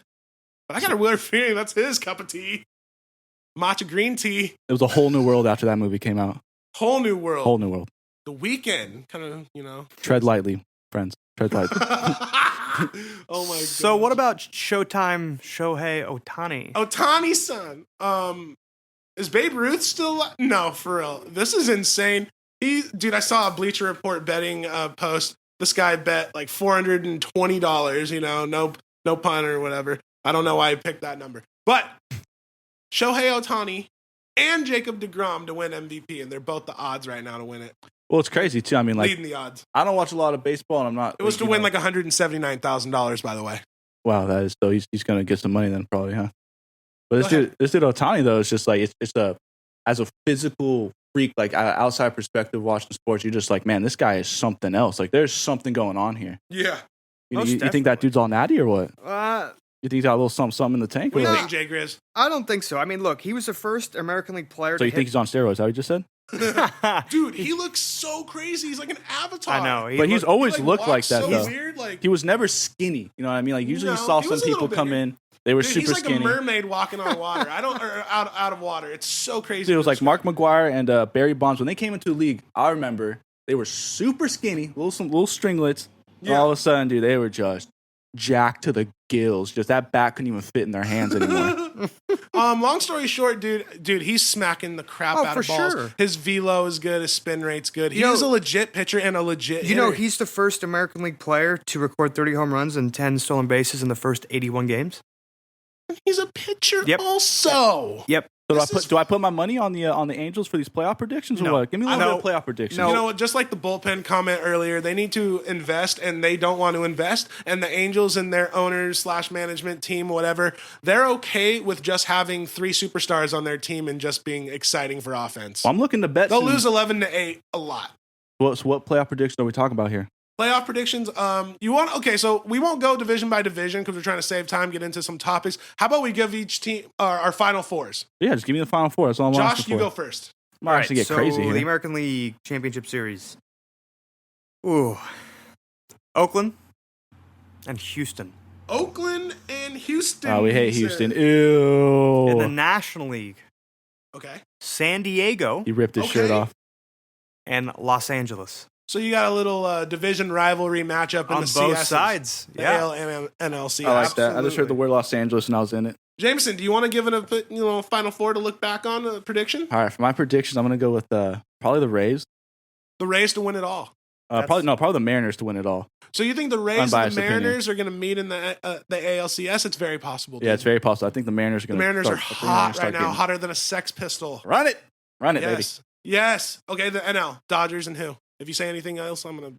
but I got a weird feeling that's his cup of tea. Matcha green tea. It was a whole new world after that movie came out. Whole new world. Whole new world. The Weekend, kind of. Tread lightly, friends. Tread lightly. Oh my god. So what about Showtime Shohei Ohtani? Ohtani-san. Is Babe Ruth still alive? No, for real. This is insane. I saw a Bleacher Report betting post. This guy bet like $420, no pun or whatever. I don't know why I picked that number. But Shohei Ohtani and Jacob deGrom to win MVP, and they're both the odds right now to win it. Well, it's crazy too. I mean, Leading the odds. I don't watch a lot of baseball, and I'm not. It was to win like $179,000, by the way. Wow, that is so. He's gonna get some money then, probably, huh? But this dude Ohtani though, it's just like it's as a physical freak, like outside perspective, watching sports, you're just like, man, this guy is something else. Like, there's something going on here. Yeah. You think that dude's all natty or what? You think he's got a little something in the tank? What do you or think, Jay Grizz? I don't think so. I mean, look, he was the first American League player So to you think he's on steroids? Is that what you just said? Dude, he looks so crazy. He's like an avatar. I know. But he's always looked like that so though. Weird, He was never skinny. You know what I mean? Like usually you saw he some was a people little come bigger. in, they were Dude, super he's like skinny. a mermaid walking on water. Out of water. It's so crazy. Dude, it was like Mark McGuire and Barry Bonds when they came into the league. I remember they were super skinny, little stringlets. Yeah. All of a sudden, dude, they were just jacked to the gills. Just that bat couldn't even fit in their hands anymore. Long story short, dude, he's smacking the crap out of balls. Sure. His velo is good. His spin rate's good. He's a legit pitcher and a legit hitter. He's the first American League player to record 30 home runs and 10 stolen bases in the first 81 games. He's a pitcher also. Yep. So do I put my money on the Angels for these playoff predictions or No. what? Give me a little bit of playoff predictions. You know, just like the bullpen comment earlier, they need to invest and they don't want to invest. And the Angels and their owners / management team, whatever, they're okay with just having 3 superstars on their team and just being exciting for offense. Well, I'm looking to bet. They'll lose 11-8 a lot. So what playoff predictions are we talking about here? Playoff predictions. So we won't go division by division because we're trying to save time, get into some topics. How about we give each team our final fours? Yeah, just give me the final four. That's all I'm Josh, asking you for. go first. I'm about to get crazy here. The American League Championship Series. Ooh. Oakland and Houston. Oakland and Houston. Oh, we hate Houston. Ew. In the National League, Okay. San Diego He ripped his shirt off. and Los Angeles. So you got a little division rivalry matchup in On the both CS, sides. the Yeah. AL and NLC. I like that. I just Absolutely. heard the word Los Angeles and I was in it. Jameson, do you want to give it a final four to look back on a prediction? All right, for my predictions, I'm going to go with probably the Rays. The Rays to win it all. Probably the Mariners to win it all. So you think the Rays and Unbiased the Mariners are going to meet in the ALCS? It's very possible. Yeah, it's very possible. I think the Mariners are The going to Mariners are hot right now, hotter than a Sex Pistol. Run it, baby. Yes. Okay, the NL. Dodgers and who? If you say anything else, I'm going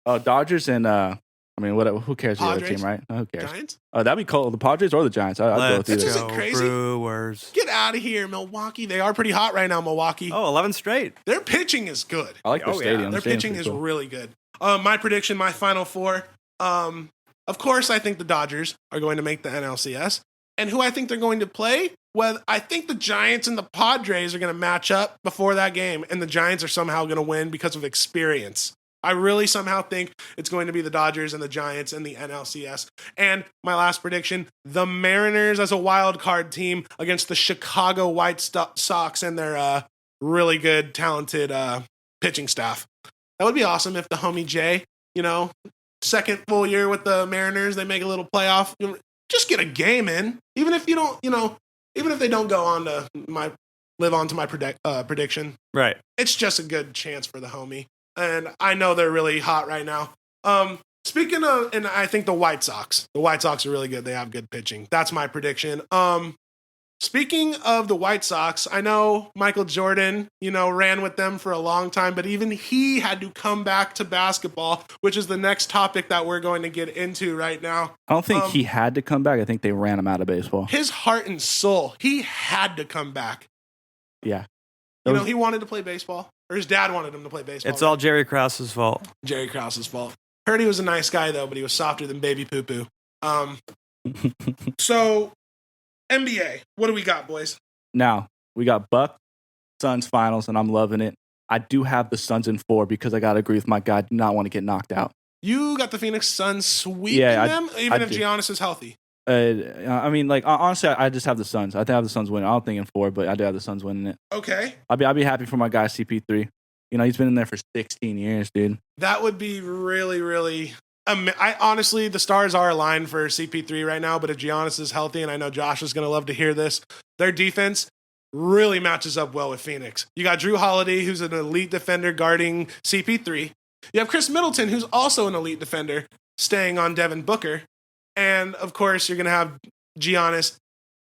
to... Dodgers and who cares the other Padres? team, right? Who cares? Giants? That'd be cool. The Padres or the Giants. I'd go with Let's This either. isn't go crazy. Brewers. Get out of here, Milwaukee. They are pretty hot right now, Milwaukee. Oh, 11 straight. Their pitching is good. I like their stadium. Their The stadium's pitching pretty is cool. really good. My prediction, my final four. Of course, I think the Dodgers are going to make the NLCS. And who I think they're going to play? Well, I think the Giants and the Padres are going to match up before that game. And the Giants are somehow going to win because of experience. I really somehow think it's going to be the Dodgers and the Giants in the NLCS. And my last prediction, the Mariners as a wild card team against the Chicago White Sox and their really good, talented pitching staff. That would be awesome if the homie Jay, second full year with the Mariners, they make a little playoff. Just get a game in. Even if you don't, even if they don't go on to live on to my prediction. Right. It's just a good chance for the homie. And I know they're really hot right now. Speaking of, and I think the White Sox are really good. They have good pitching. That's my prediction. Speaking of the White Sox, I know Michael Jordan, ran with them for a long time, but even he had to come back to basketball, which is the next topic that we're going to get into right now. I don't think he had to come back. I think they ran him out of baseball. His heart and soul, he had to come back. Yeah. He wanted to play baseball, or his dad wanted him to play baseball. It's all Jerry Krause's fault. Jerry Krause's fault. Heard he was a nice guy, though, but he was softer than baby poo-poo. So, NBA, what do we got, boys? Now, we got Bucks, Suns finals, and I'm loving it. I do have the Suns in 4 because I got to agree with my guy. I do not want to get knocked out. You got the Phoenix Suns sweeping them, even if Giannis is healthy? Honestly, I just have the Suns. I think I have the Suns winning. I don't think in 4, but I do have the Suns winning it. Okay. I'd be happy for my guy, CP3. He's been in there for 16 years, dude. That would be really, really... honestly, the stars are aligned for CP3 right now, but if Giannis is healthy, and I know Josh is going to love to hear this, their defense really matches up well with Phoenix. You got Drew Holiday, who's an elite defender guarding CP3. You have Chris Middleton, who's also an elite defender, staying on Devin Booker. And, of course, you're going to have Giannis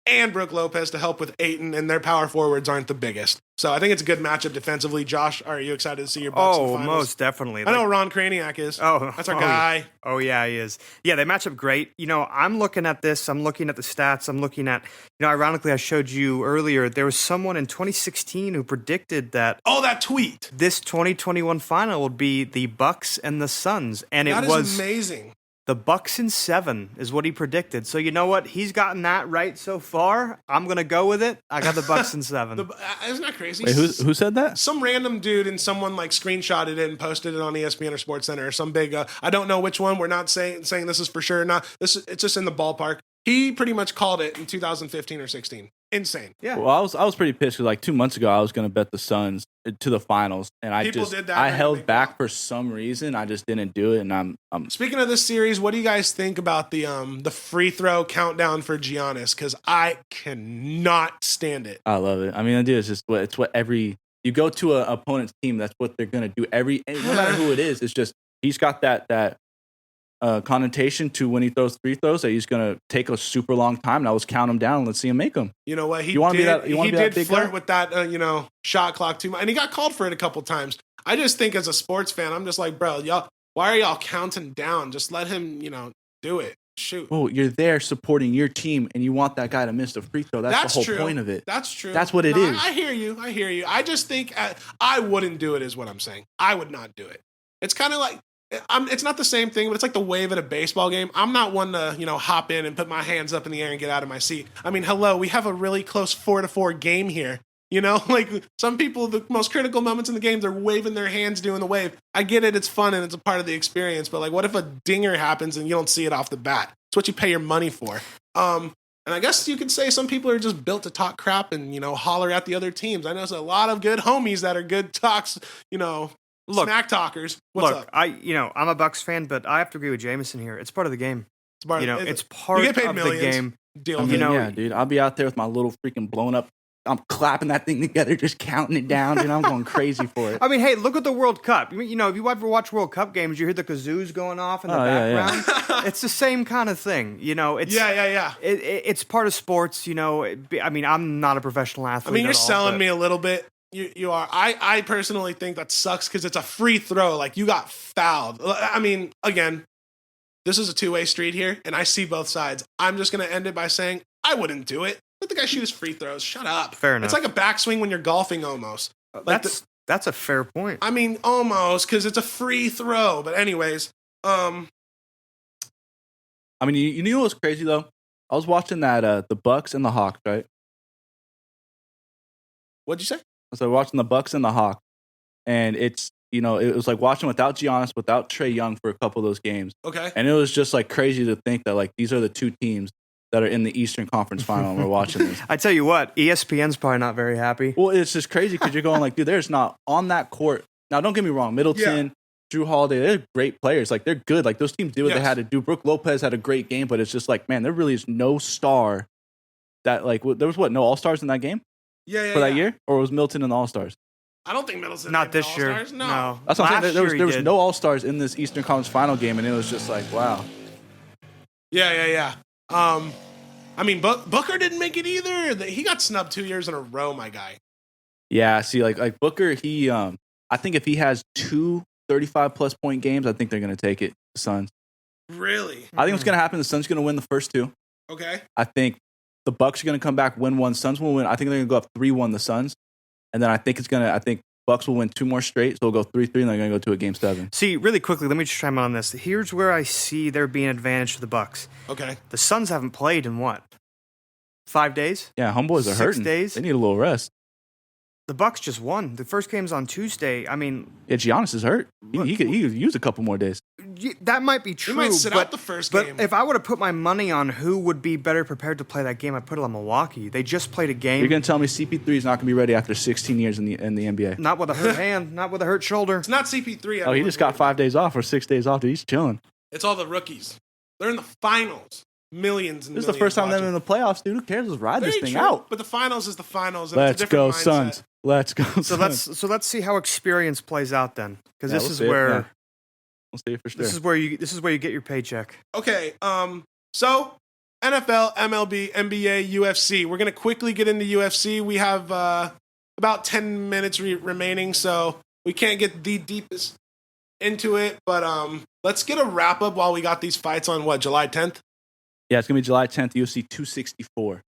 and Brook Lopez to help with Ayton, and their power forwards aren't the biggest. So I think it's a good matchup defensively. Josh, are you excited to see your Bucks in the finals? Most definitely. I know Ron Kraniak is. That's our guy. Oh, yeah, he is. Yeah, they match up great. I'm looking at this. I'm looking at the stats. I'm looking at, ironically, I showed you earlier, there was someone in 2016 who predicted that that tweet. This 2021 final would be the Bucks and the Suns. And That it is was amazing. the Bucks in 7 is what he predicted. So you know what? He's gotten that right so far. I'm going to go with it. I got the Bucks in 7. Isn't that crazy? Wait, who said that? Some random dude and someone screenshotted it and posted it on ESPN or SportsCenter or some big. I don't know which one. We're not saying this is for sure. It's just in the ballpark. He pretty much called it in 2015 or 16. insane. Yeah. Well, I was pretty pissed because like 2 months ago I was going to bet the Suns to the finals, and People did that I during the held big back block. for some reason. I just didn't do it, and I'm Speaking of this series, what do you guys think about the free throw countdown for Giannis? Because I cannot stand it. I love it. I mean, dude, it's what every you go to an opponent's team, that's what they're going to do. No matter who it is, it's just he's got that connotation to when he throws free throws that he's going to take a super long time. Now let's count him down. Let's see him make them. You know what? He You wanna be did, that- you wanna he be that did big flirt guy? with that, shot clock too much. And he got called for it a couple times. I just think as a sports fan, I'm just like, bro, y'all, why are y'all counting down? Just let him, do it. Shoot. Well, you're there supporting your team, and you want that guy to miss the free throw. That's the whole true. point of it. That's true. That's what it is. I hear you. I just think I wouldn't do it is what I'm saying. I would not do it. It's kind of like, it's not the same thing, but it's like the wave at a baseball game. I'm not one to, hop in and put my hands up in the air and get out of my seat. I mean, hello, we have a really close 4-4 game here. Like some people, the most critical moments in the game, they're waving their hands doing the wave. I get it. It's fun and it's a part of the experience. But like, what if a dinger happens and you don't see it off the bat? It's what you pay your money for. And I guess you could say some people are just built to talk crap and, holler at the other teams. I know there's a lot of good homies that are good talks, smack talkers. What's up? I'm a Bucks fan, but I have to agree with Jameson here. It's part of the game. It's part It's part you get paid of millions. the game. Deal I with mean, it. yeah, dude. I'll be out there with my little freaking blown up. I'm clapping that thing together, just counting it down, dude. I'm going crazy for it. I mean, hey, look at the World Cup. If you ever watch World Cup games, you hear the kazoos going off in the background. It's the same kind of thing. It's Yeah. It's part of sports. I mean, I'm not a professional athlete. I mean, you're at all, selling but- me a little bit. You are. I personally think that sucks because it's a free throw. Like, you got fouled. I mean, again, this is a two-way street here, and I see both sides. I'm just going to end it by saying I wouldn't do it. Let the guy shoot his free throws. Shut up. Fair enough. It's like a backswing when you're golfing almost. Like That's a fair point. I mean, almost, because it's a free throw. But anyways, I mean, you know what's crazy though? I was watching that the Bucks and the Hawks, right? what'd you say? So watching the Bucks and the Hawks, and it's it was like watching without Giannis, without Trae Young for a couple of those games, Okay. and it was just like crazy to think that like these are the two teams that are in the Eastern Conference Final, and we're watching this. I tell you what, ESPN's probably not very happy. Well, it's just crazy because you're going like, dude, there's not on that court. Now, don't get me wrong, Middleton, Drew Holiday, they're great players. Like, they're good. Like, those teams did what they had to do. Brooke Lopez had a great game, but it's just like, man, there really is no star that, like, there was no All-Stars in that game Yeah. for that year? Or was Milton in the All-Stars? I don't think Middleton Not made this the year. All-Stars. No. That's what I'm Last saying. year There was he no did. All-Stars in this Eastern Conference Final game, and it was just like, wow. Yeah. I mean, Booker didn't make it either. He got snubbed 2 years in a row, my guy. Yeah, see, like Booker, he, I think if he has 2 35-plus point games, I think they're going to take it, the Suns. Really? I think what's going to happen, the Suns are going to win the first two. Okay. I think the Bucks are going to come back, win one. Suns will win. I think they're going to go up 3-1 the Suns. And then I think Bucks will win 2 more straight. So they'll go 3-3 and they're going to go to a game 7. See, really quickly, let me just chime in on this. Here's where I see there being an advantage to the Bucks. Okay. The Suns haven't played in what? 5 days? Yeah, homeboys are 6 hurting. days? They need a little rest. The Bucks just won. The first game's on Tuesday. I mean, Yeah, Giannis is hurt. He could use a couple more days. that might be true. He might sit but, out the first but game. if I would have put my money on who would be better prepared to play that game, I'd put it on Milwaukee. They just played a game. You're going to tell me CP3 is not going to be ready after 16 years in the NBA? Not with a hurt hand, not with a hurt shoulder. It's not CP3. Oh, he just got 5 days off or 6 days off. Dude, he's chilling. It's all the rookies. They're in the finals. Millions and This is the millions first time they're watching. in the playoffs, dude. Who cares? Let's ride this Very thing true, out. But the finals is the finals. And Let's it's a go, different mindset. Suns. Let's go, So Suns. let's see how experience plays out then, because Yeah, this we'll is see it, where yeah. We'll see it for sure. this is where you get your paycheck. Okay. So NFL, MLB, NBA, UFC. We're gonna quickly get into UFC. We have about 10 minutes remaining, so we can't get the deepest into it. But let's get a wrap up while we got these fights on July 10th. Yeah, it's going to be July 10th, UFC 264.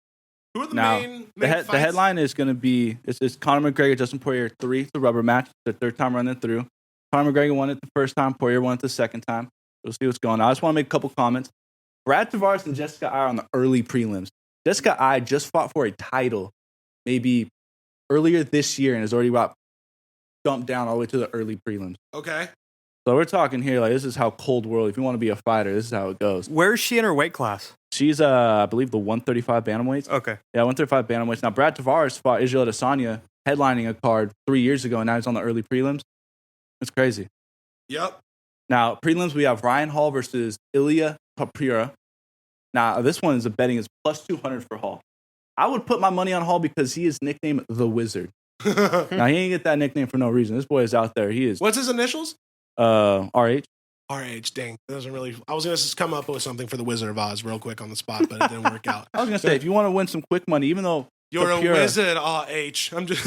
Who are the Now, main the fights? headline is going to be it's Conor McGregor, Justin Poirier 3, it's a rubber match, the third time running through. Conor McGregor won it the first time, Poirier won it the second time. We'll see what's going on. I just want to make a couple comments. Brad Tavares and Jessica Eye are on the early prelims. Jessica Eye just fought for a title maybe earlier this year and has already got dumped down all the way to the early prelims. Okay. So we're talking here like this is how cold world. If you want to be a fighter, this is how it goes. Where is she in her weight class? She's, I believe, the 135 bantamweights. Okay. Yeah, 135 bantamweights. Now, Brad Tavares fought Israel Adesanya headlining a card 3 years ago, and now he's on the early prelims. It's crazy. Yep. Now, prelims, we have Ryan Hall versus Ilya Papira. Now, this one is betting is plus 200 for Hall. I would put my money on Hall because he is nicknamed the Wizard. Now, he ain't get that nickname for no reason. This boy is out there. He is. What's his initials? RH. RH, dang. That doesn't really. I was going to come up with something for the Wizard of Oz real quick on the spot, but it didn't work out. I was going to say, if you want to win some quick money, even though You're Papira, a wizard, RH. I'm just.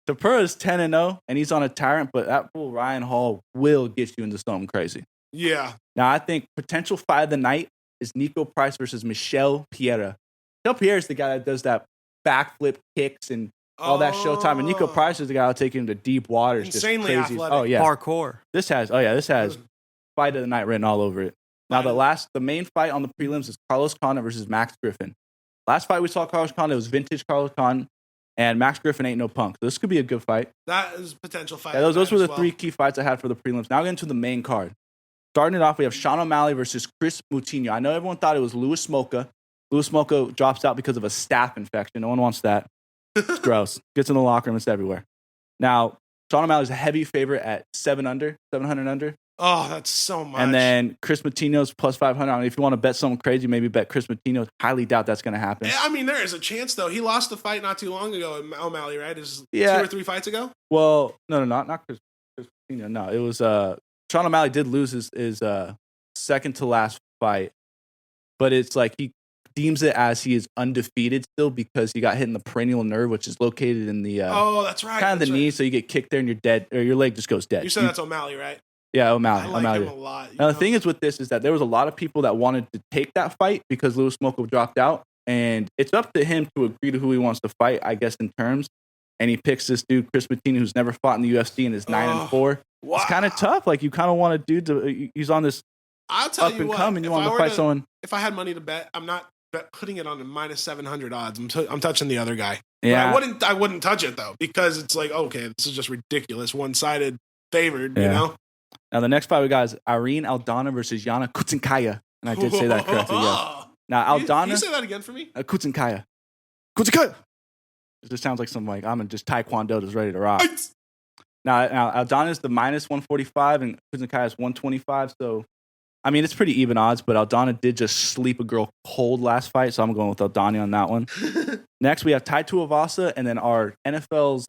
Tapura is 10-0, and he's on a tyrant, but that fool Ryan Hall will get you into something crazy. Yeah. Now, I think potential fight of the night is Nico Price versus Michel Pereira. Michel Pereira is the guy that does that backflip kicks and all that Showtime. And Nico Price is the guy that'll take him to deep waters. Insanely just crazy. athletic. Oh, yeah. Parkour. This has fight of the night written all over it. Now, the main fight on the prelims is Carlos Condit versus Max Griffin. Last fight we saw Carlos Condit was vintage Carlos Condit, and Max Griffin ain't no punk. So this could be a good fight. That is a potential fight. Yeah, those were the three key fights I had for the prelims. Now get into the main card. Starting it off, we have Sean O'Malley versus Chris Moutinho. I know everyone thought it was Louis Smolka. Louis Smolka drops out because of a staph infection. No one wants that. It's gross. Gets in the locker room. It's everywhere. Now, Sean O'Malley's a heavy favorite at 700 under. Oh, that's so much. And then Chris Moutinho's plus 500. I mean, if you want to bet something crazy, maybe bet Chris Moutinho. Highly doubt that's going to happen. I mean, there is a chance, though. He lost the fight not too long ago, O'Malley, right? Yeah. 2 or 3 fights ago? Well, no, not Chris Moutinho. No, it was Sean O'Malley did lose his second to last fight, but it's like he deems it as he is undefeated still because he got hit in the peroneal nerve, which is located in the that's right. kind of the knee. Right. So you get kicked there and you're dead, or your leg just goes dead. You said that's O'Malley, right? Yeah, O'Malley. I like O'Malley. him a lot. Now the thing is with this is that there was a lot of people that wanted to take that fight because Louis Smolka dropped out, and it's up to him to agree to who he wants to fight, I guess, in terms. And he picks this dude, Chris Moutinho, who's never fought in the UFC and is 9-4. Wow. It's kind of tough. Like, you kind of want a dude to, he's on this I'll tell up you and what, coming. You if want I to were fight someone. If I had money to bet, I'm not putting it on a minus 700 odds. I'm touching the other guy. Yeah. But I wouldn't touch it, though, because it's like, okay, this is just ridiculous. One-sided favored, you know? Now, the next fight we got is Irene Aldana versus Yana Kutsinkaya. And I did say that correctly, yes. Now, Aldana. Can you say that again for me? Kutsinkaya. Kutsinkaya! It just sounds like some, like, I'm just Taekwondo that's ready to rock. Now Aldana is the minus 145 and Kutsinkaya is 125. So, I mean, it's pretty even odds, but Aldana did just sleep a girl cold last fight, so I'm going with Aldana on that one. Next, we have Tai Tuivasa and then our NFL's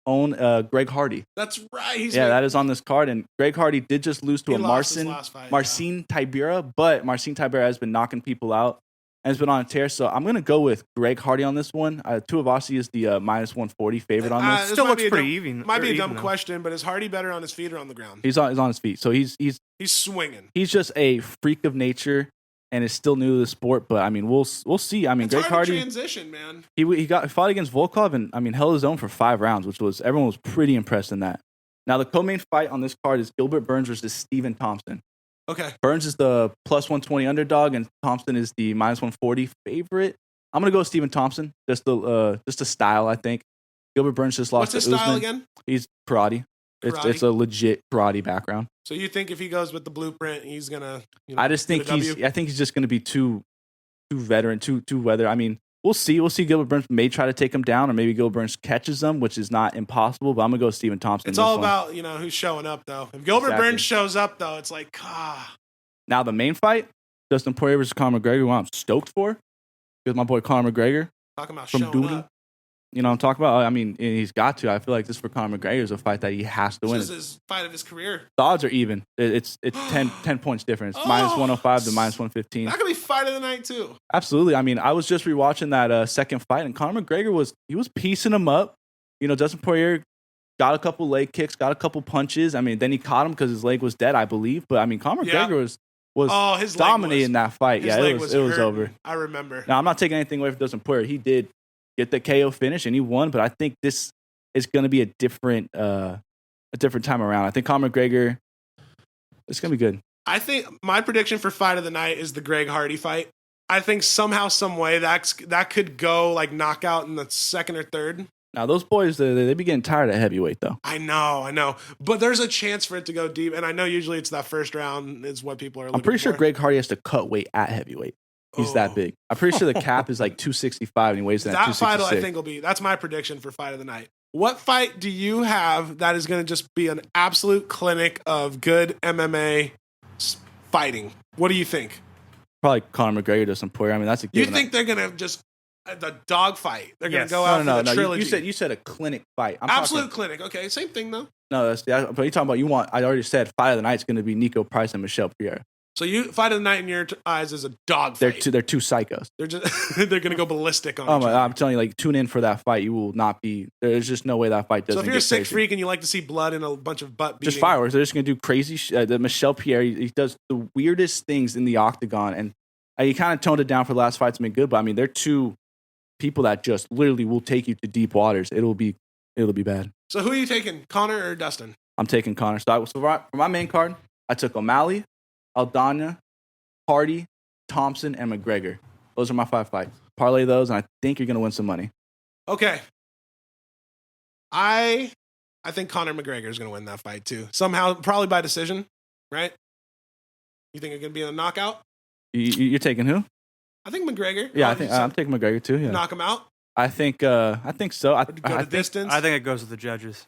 own Greg Hardy. That's right. That is on this card. And Greg Hardy did just lose to Marcin Tybura, but Marcin Tybura has been knocking people out and has been on a tear. So I'm going to go with Greg Hardy on this one. Tuivasa is the minus 140 favorite on this. Still looks pretty even. Might be a dumb question, but is Hardy better on his feet or on the ground? He's on his feet. So he's swinging. He's just a freak of nature and is still new to the sport. But I mean, we'll see. I mean, it's Greg hard to Hardy transition, man. He fought against Volkov and I mean held his own for 5 rounds, which was everyone was pretty impressed in that. Now the co-main fight on this card is Gilbert Burns versus Stephen Thompson. Okay. Burns is the plus 120 underdog and Thompson is the minus 140 favorite. I'm gonna go with Stephen Thompson. Just a style, I think. Gilbert Burns just lost. What's his style again? He's karate. It's a legit karate background. So you think if he goes with the blueprint, he's gonna? I just think I think he's just gonna be too veteran, too weather. I mean, we'll see. We'll see. Gilbert Burns may try to take him down, or maybe Gilbert Burns catches them, which is not impossible. But I'm gonna go with Stephen Thompson. It's all about who's showing up, though. If Gilbert Burns shows up, though, it's like Now the main fight, Dustin Poirier versus Conor McGregor, who I'm stoked for, because my boy Conor McGregor talking about from showing Dooley. up. You know what I'm talking about? I mean, he's got to. I feel like this for Conor McGregor is a fight that he has to win. This is his fight of his career. The odds are even. It's 10 points difference. Minus 105 to minus 115. That could be fight of the night, too. Absolutely. I mean, I was just rewatching that second fight, and Conor McGregor was piecing him up. You know, Dustin Poirier got a couple leg kicks, got a couple punches. I mean, then he caught him because his leg was dead, I believe. But, I mean, Conor McGregor was dominating that fight. Yeah, it was over. I remember. Now, I'm not taking anything away from Dustin Poirier. He did get the KO finish and he won, but I think this is going to be a different time around. I think Conor McGregor, it's going to be good. I think my prediction for fight of the night is the Greg Hardy fight. I think somehow, some way that could go like knockout in the second or third. Now those boys, they be getting tired at heavyweight though. I know. But there's a chance for it to go deep, and I know usually it's that first round is what people are looking for. I'm pretty sure Greg Hardy has to cut weight at heavyweight. He's that big. I'm pretty sure the cap is like 265 and he weighs in at 266. That fight I think will be, that's my prediction for fight of the night. What fight do you have that is going to just be an absolute clinic of good MMA fighting? What do you think? Probably Conor McGregor does some Poirier. I mean, that's a given. You think they're going to just the dog fight? They're going to go out no, for the trilogy. You said a clinic fight. Absolute clinic. Okay, same thing though. No, but you're talking about I already said fight of the night is going to be Nico Price and Michelle Pierre. So fight of the night in your eyes is a dog fight. They're two psychos. They're just they're going to go ballistic on each other. I'm telling you, like, tune in for that fight. You will not be. There's just no way that fight doesn't. So if you're a sick crazy. freak and you like to see blood and a bunch of butt beating, just fireworks. They're just going to do crazy. The Michelle Pierre, he does the weirdest things in the octagon, and he kind of toned it down for the last fight to make good. But I mean, they're two people that just literally will take you to deep waters. It'll be bad. So who are you taking, Conor or Dustin? I'm taking Conor. So for my main card, I took O'Malley, Aldana, Hardy, Thompson, and McGregor. Those are my 5 fights. Parlay those, and I think you're going to win some money. Okay. I think Conor McGregor is going to win that fight too. Somehow, probably by decision, right? You think it's going to be a knockout? You're taking who? I think McGregor. Yeah, I'm taking McGregor too. Yeah. Knock him out? I think so. Or go to distance? I think it goes with the judges.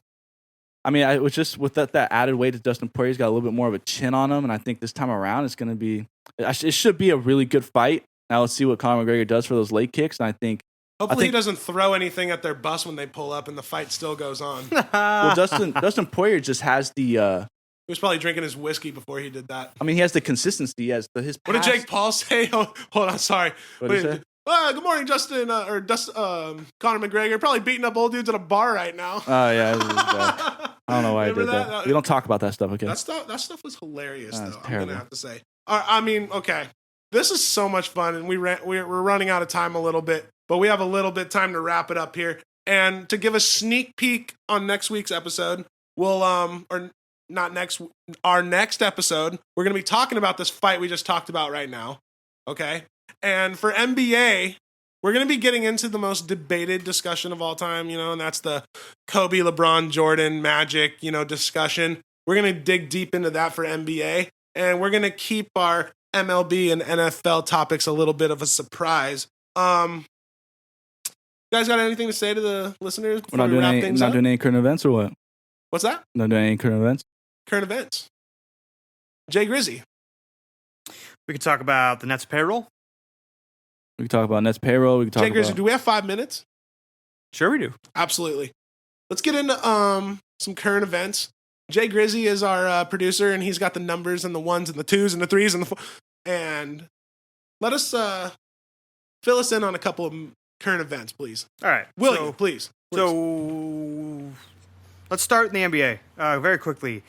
I mean, it was just with that added weight that Dustin Poirier's got a little bit more of a chin on him, and I think this time around it's going to be. It should be a really good fight. Now let's see what Conor McGregor does for those leg kicks, and I think. Hopefully he doesn't throw anything at their bus when they pull up and the fight still goes on. Well, Dustin Poirier just has the. He was probably drinking his whiskey before he did that. I mean, he has the consistency. He has his. What did Jake Paul say? Oh, hold on, sorry. What did he say? Good morning, Justin Conor McGregor. Probably beating up old dudes at a bar right now. Oh yeah, I don't know why I did that. We don't talk about that stuff, okay? That stuff was hilarious, though. Terrible. I'm gonna have to say. I mean, okay, this is so much fun, and we're running out of time a little bit, but we have a little bit time to wrap it up here. And to give a sneak peek on next week's episode, we'll our next episode, we're gonna be talking about this fight we just talked about right now. Okay. And for NBA, we're going to be getting into the most debated discussion of all time, and that's the Kobe, LeBron, Jordan, Magic, discussion. We're going to dig deep into that for NBA, and we're going to keep our MLB and NFL topics a little bit of a surprise. You guys got anything to say to the listeners before we wrap things up? Not doing any current events or what? What's that? Not doing any current events? Current events. Jay Grizzy. We could talk about the Nets payroll. We can talk about Nets payroll. We can talk Jay Grizzy, about. do we have 5 minutes? Sure we do. Absolutely. Let's get into some current events. Jay Grizzy is our producer, and he's got the numbers and the 1s and the 2s and the 3s and the 4. And let us fill us in on a couple of current events, please. All right. Will you, please? So let's start in the NBA very quickly.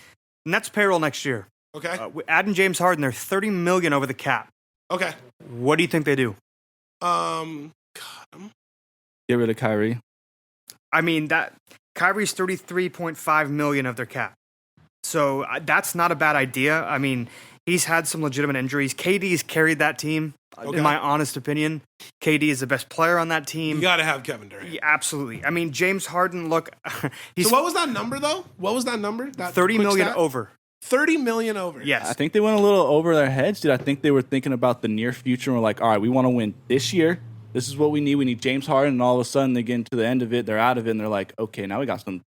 Nets payroll next year. Okay. Adding James Harden, they're $30 million over the cap. Okay. What do you think they do? Get rid of Kyrie. I mean, that Kyrie's $33.5 million of their cap. So that's not a bad idea. I mean, he's had some legitimate injuries. KD's carried that team, in my honest opinion. KD is the best player on that team. You got to have Kevin Durant. Yeah, absolutely. I mean, James Harden, look. So what was that number, though? What was that number? That $30 million over. 30 million over. Yes. I think they went a little over their heads, dude. I think they were thinking about the near future and were like, all right, we want to win this year. This is what we need. We need James Harden. And all of a sudden they get into the end of it. They're out of it. And they're like, okay, now we got some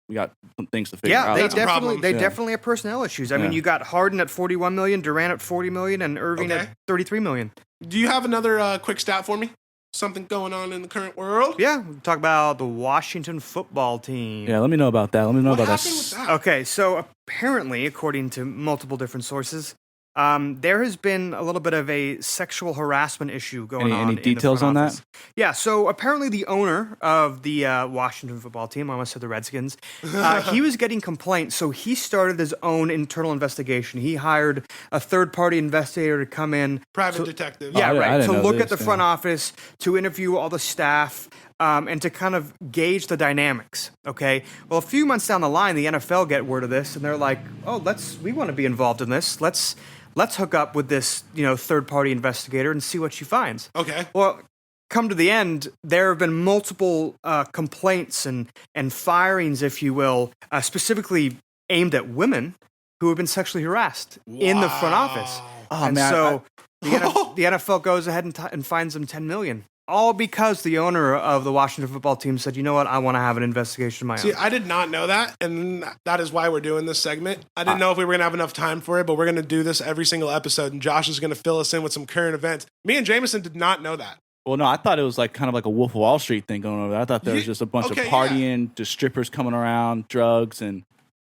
things to figure out. Yeah, they definitely have personnel issues. I mean, you got Harden at $41 million, Durant at $40 million, and Irving at $33 million. Do you have another quick stat for me? Something going on in the current world? Yeah, we'll talk about the Washington football team. Yeah, let me know about that. Let me know what about happened with that. Okay, so apparently, according to multiple different sources, there has been a little bit of a sexual harassment issue going on. Any details on that? Yeah, so apparently the owner of the Washington football team, I almost said the Redskins, he was getting complaints, so he started his own internal investigation. He hired a third-party investigator to come in. Private detective. Yeah, right. To look at the front office, to interview all the staff, and to kind of gauge the dynamics, okay? Well, a few months down the line, the NFL get word of this, and they're like, oh, we want to be involved in this. Let's hook up with this, third-party investigator and see what she finds. Okay. Well, come to the end, there have been multiple complaints and firings, if you will, specifically aimed at women who have been sexually harassed in the front office. Oh, And man, so the NFL goes ahead and fines them $10 million. All because the owner of the Washington football team said, you know what, I want to have an investigation of my See, own. I did not know that, and that is why we're doing this segment. I didn't know if we were going to have enough time for it, but we're going to do this every single episode, and Josh is going to fill us in with some current events. Me and Jameson did not know that. Well, no, I thought it was like kind of like a Wolf of Wall Street thing going over there. I thought there was just a bunch of partying, just strippers coming around, drugs, and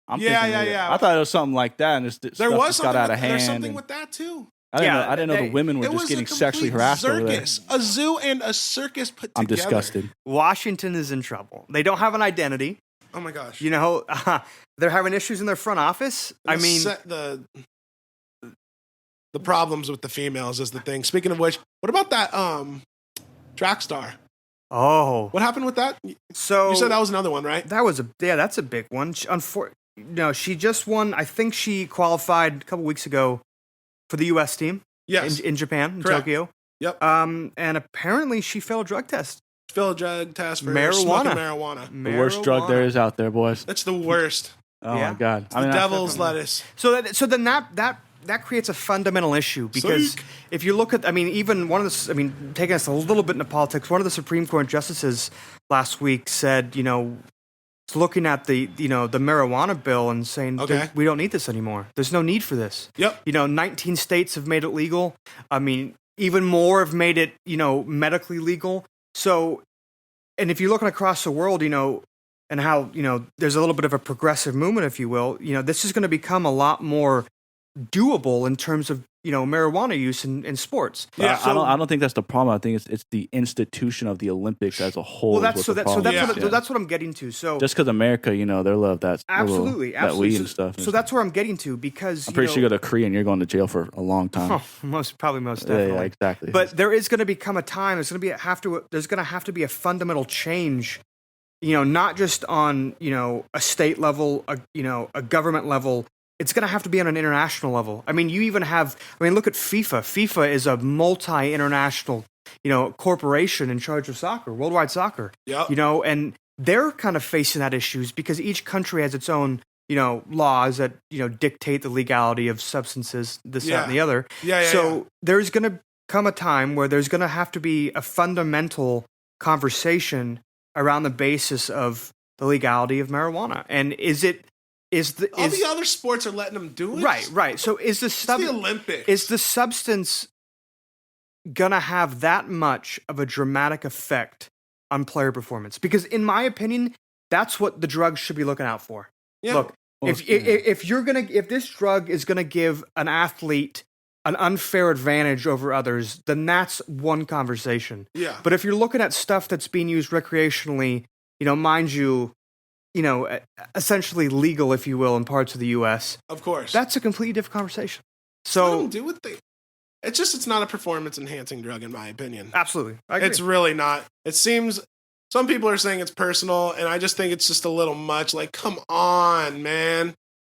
I'm thinking I thought it was something like that, and there was something got out of hand. There's something with that too. I didn't know the women were just getting sexually harassed over there. A zoo and a circus put together. I'm disgusted. Washington is in trouble. They don't have an identity. Oh my gosh. You know, they're having issues in their front office. I mean, the problems with the females is the thing. Speaking of which, what about that track star? Oh, what happened with that? So you said that was another one, right? That's a big one. She just won. I think she qualified a couple weeks ago for the U.S. team. Yes, in Japan, in Correct. Tokyo. Yep. And apparently she failed a drug test. Failed a drug test for marijuana. Smoking marijuana. The worst drug there is out there, boys. That's the worst. Oh my God! It's the devil's lettuce. So then that creates a fundamental issue because if you look at, I mean, even one of the, taking us a little bit into politics, one of the Supreme Court justices last week said, looking at the marijuana bill and saying, we don't need this anymore. There's no need for this. Yep. 19 states have made it legal. I mean, even more have made it, medically legal. So, and if you're looking across the world, and how, there's a little bit of a progressive movement, if you will, this is going to become a lot more doable in terms of marijuana use in sports. Yeah, I don't think that's the problem. I think it's the institution of the Olympics as a whole. Well, that's what I'm getting to. So just because America, they love that that weed and stuff. So that's where I'm getting to because I'm pretty sure you go to Korea and you're going to jail for a long time. Oh, most definitely. Yeah, exactly. But there is going to become a time. There's going to have to be a fundamental change. Not just on a state level, a government level. It's going to have to be on an international level. I mean, you even have, look at FIFA. FIFA is a multi-international, corporation in charge of soccer, worldwide soccer. Yep. And they're kind of facing that issues because each country has its own, laws that, dictate the legality of substances, this, that, and the other. So there's going to come a time where there's going to have to be a fundamental conversation around the basis of the legality of marijuana. And all the other sports are letting them do it? Right. So it's the Olympics. Is the substance gonna have that much of a dramatic effect on player performance? Because in my opinion, that's what the drugs should be looking out for. Yeah. Look, if this drug is gonna give an athlete an unfair advantage over others, then that's one conversation. Yeah. But if you're looking at stuff that's being used recreationally, mind you, essentially legal, if you will, in parts of the U.S. Of course. That's a completely different conversation. So it's not a performance-enhancing drug, in my opinion. Absolutely. I agree. It's really not. It seems, some people are saying it's personal, and I just think it's just a little much. Like, come on, man.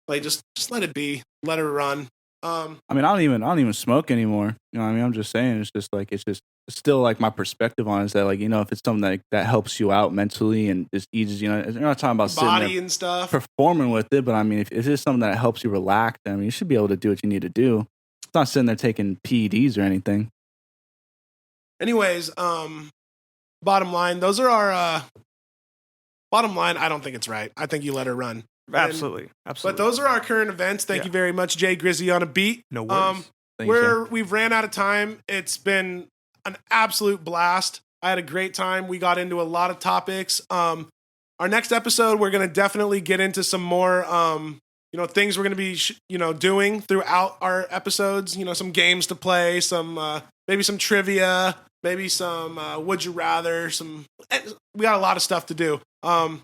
Like, just let it be. Let her run. I don't even smoke anymore. I'm just saying, it's just still like my perspective on it is that, like, if it's something that helps you out mentally and just eases, you're not talking about body sitting there and stuff, performing with it, but if it's something that helps you relax, then you should be able to do what you need to do. It's not sitting there taking PEDs or anything. Anyways, bottom line, those are our bottom line. I don't think it's right. I think you let her run. Absolutely. But those are our current events. Thank you very much, Jay Grizzy on a beat. No worries. We've ran out of time. It's been an absolute blast. I had a great time. We got into a lot of topics. Our next episode, we're going to definitely get into some more, things we're going to be, doing throughout our episodes. Some games to play, maybe some trivia, maybe some would you rather. We got a lot of stuff to do. Bottom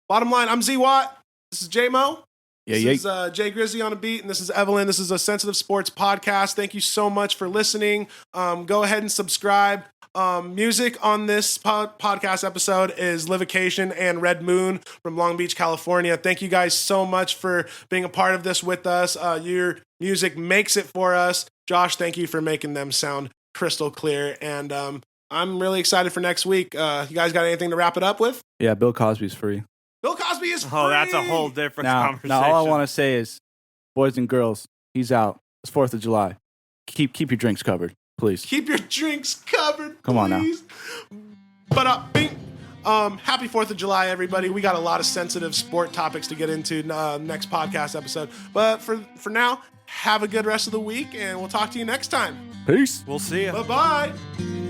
line, I'm Z Watt. This is J-Mo. This is Jay Grizzy on a beat, and this is Evelyn. This is a Sensitive Sports podcast. Thank you so much for listening. Go ahead and subscribe. Music on this podcast episode is Livocation and Red Moon from Long Beach, California. Thank you guys so much for being a part of this with us. Your music makes it for us. Josh, thank you for making them sound crystal clear. And I'm really excited for next week. You guys got anything to wrap it up with? Yeah, Bill Cosby's free. Bill Cosby is free. Oh, that's a whole different conversation. Now, all I want to say is, boys and girls, he's out. It's 4th of July. Keep your drinks covered, please. Keep your drinks covered, Come on now. But happy 4th of July, everybody. We got a lot of sensitive sport topics to get into next podcast episode. But for now, have a good rest of the week, and we'll talk to you next time. Peace. We'll see you. Bye-bye.